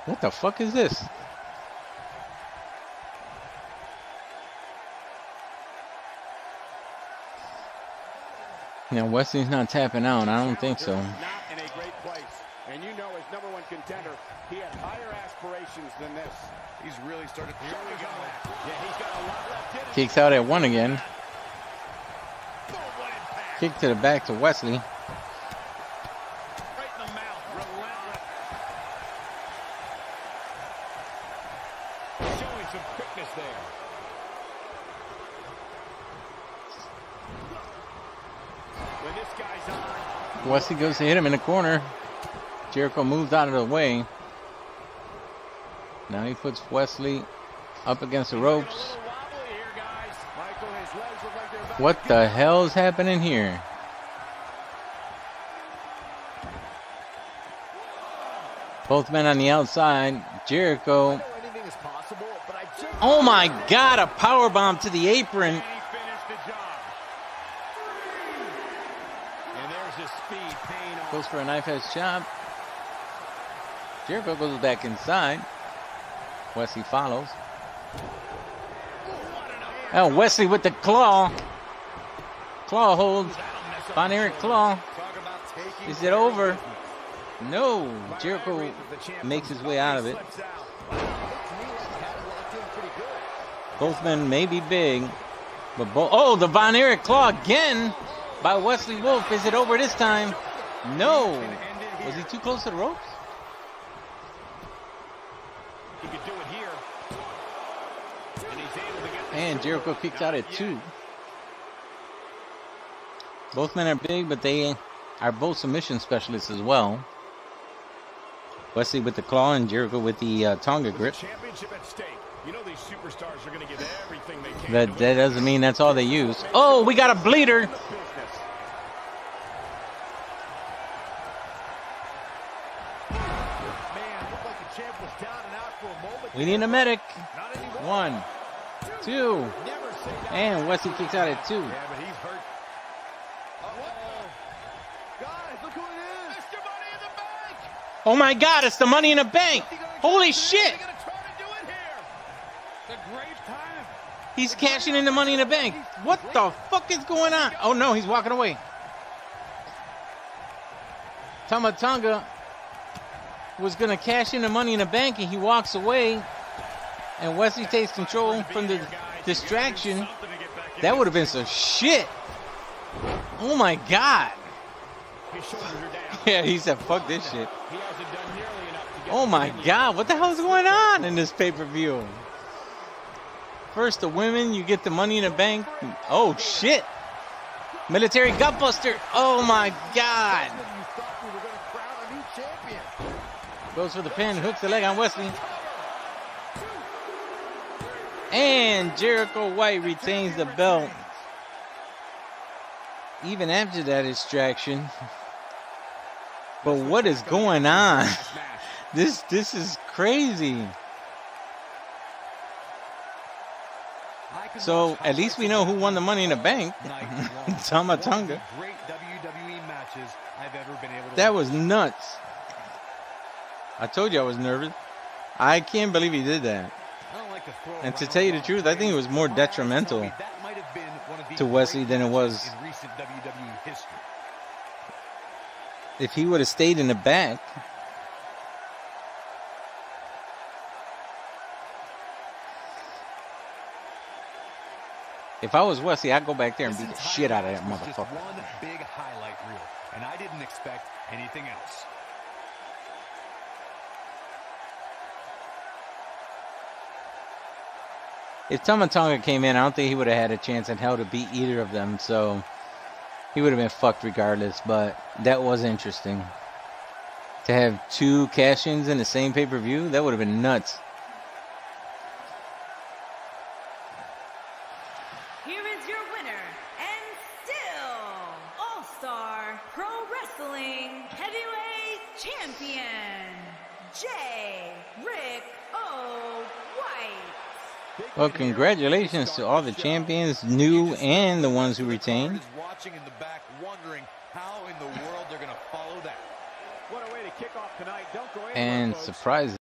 What the fuck is this? Now Wesley's not tapping out. I don't think so. Not in a great place. And you know, as number one contender, he had higher aspirations than this. He's really started. Here we go. Yeah, he's got a lot left in him. Kicks out at one again. Boom, what impact. Kick to the back to Wesley. Right in the mouth. Relentless. Showing some quickness there. When this guy's on. Wesley goes to hit him in the corner. Jericho moves out of the way. Now he puts Wesley up against the ropes. What the hell is happening here? Both men on the outside. Jericho. Oh my God, a powerbomb to the apron. Goes for a knife edge chop. Jericho goes back inside. Wesley follows. Oh, Wesley with the claw. Claw hold. Von Erich claw. Is it over? No. Jericho makes his way out of it. Both men may be big, but oh, the Von Erich claw again by Wesley Wolf. Is it over this time? No. Was he too close to the ropes? He could do it here. And he's able to get And Jericho kicks out at 2. Both men are big, but they are both submission specialists as well. Wesley with the claw and Jericho with the Tonga grip. Championship at stake. You know these superstars are going to give everything they can. That doesn't mean that's all they use. Oh, we got a bleeder. We need a medic. 1, 2, and Wesley kicks out at 2. Yeah, but he's Guys, look who it is. Mr. Money in the Bank. Oh my God, it's the Money in the Bank. Holy shit. He's cashing in the Money in the Bank. What the fuck is going on? Oh no, he's walking away. Tama Tonga was going to cash in the Money in the Bank and he walks away. And Wesley takes control from the distraction. That would have been some shit. Oh my God. Yeah, he said, fuck this shit. Oh my God, what the hell is going on in this pay-per-view? First the women, you get the Money in the Bank. Oh shit. Military Gutbuster. Oh my God. Goes for the pin, hooks the leg on Wesley. And Jericho White retains the belt. Even after that distraction. But what is going on? This is crazy. So at least we know who won the Money in the Bank. Tama Tonga. That was nuts. I told you I was nervous. I can't believe he did that. And to tell you the truth, I think it was more detrimental to Wesley than it was if he would have stayed in the back. If I was Wesley, I'd go back there and beat the shit out of that motherfucker. One big highlight reel, and I didn't expect anything else. If Tama Tonga came in, I don't think he would have had a chance in hell to beat either of them. So he would have been fucked regardless. But that was interesting. To have two cash-ins in the same pay-per-view, that would have been nuts. Here is your winner, and still All-Star Pro Wrestling Heavyweight Champion, Rick O. White. Well, congratulations to all the champions, new and the ones who retained. Watching in the back, wondering how in the world they're going to follow that. What a way to kick off tonight. Don't go And folks. surprise.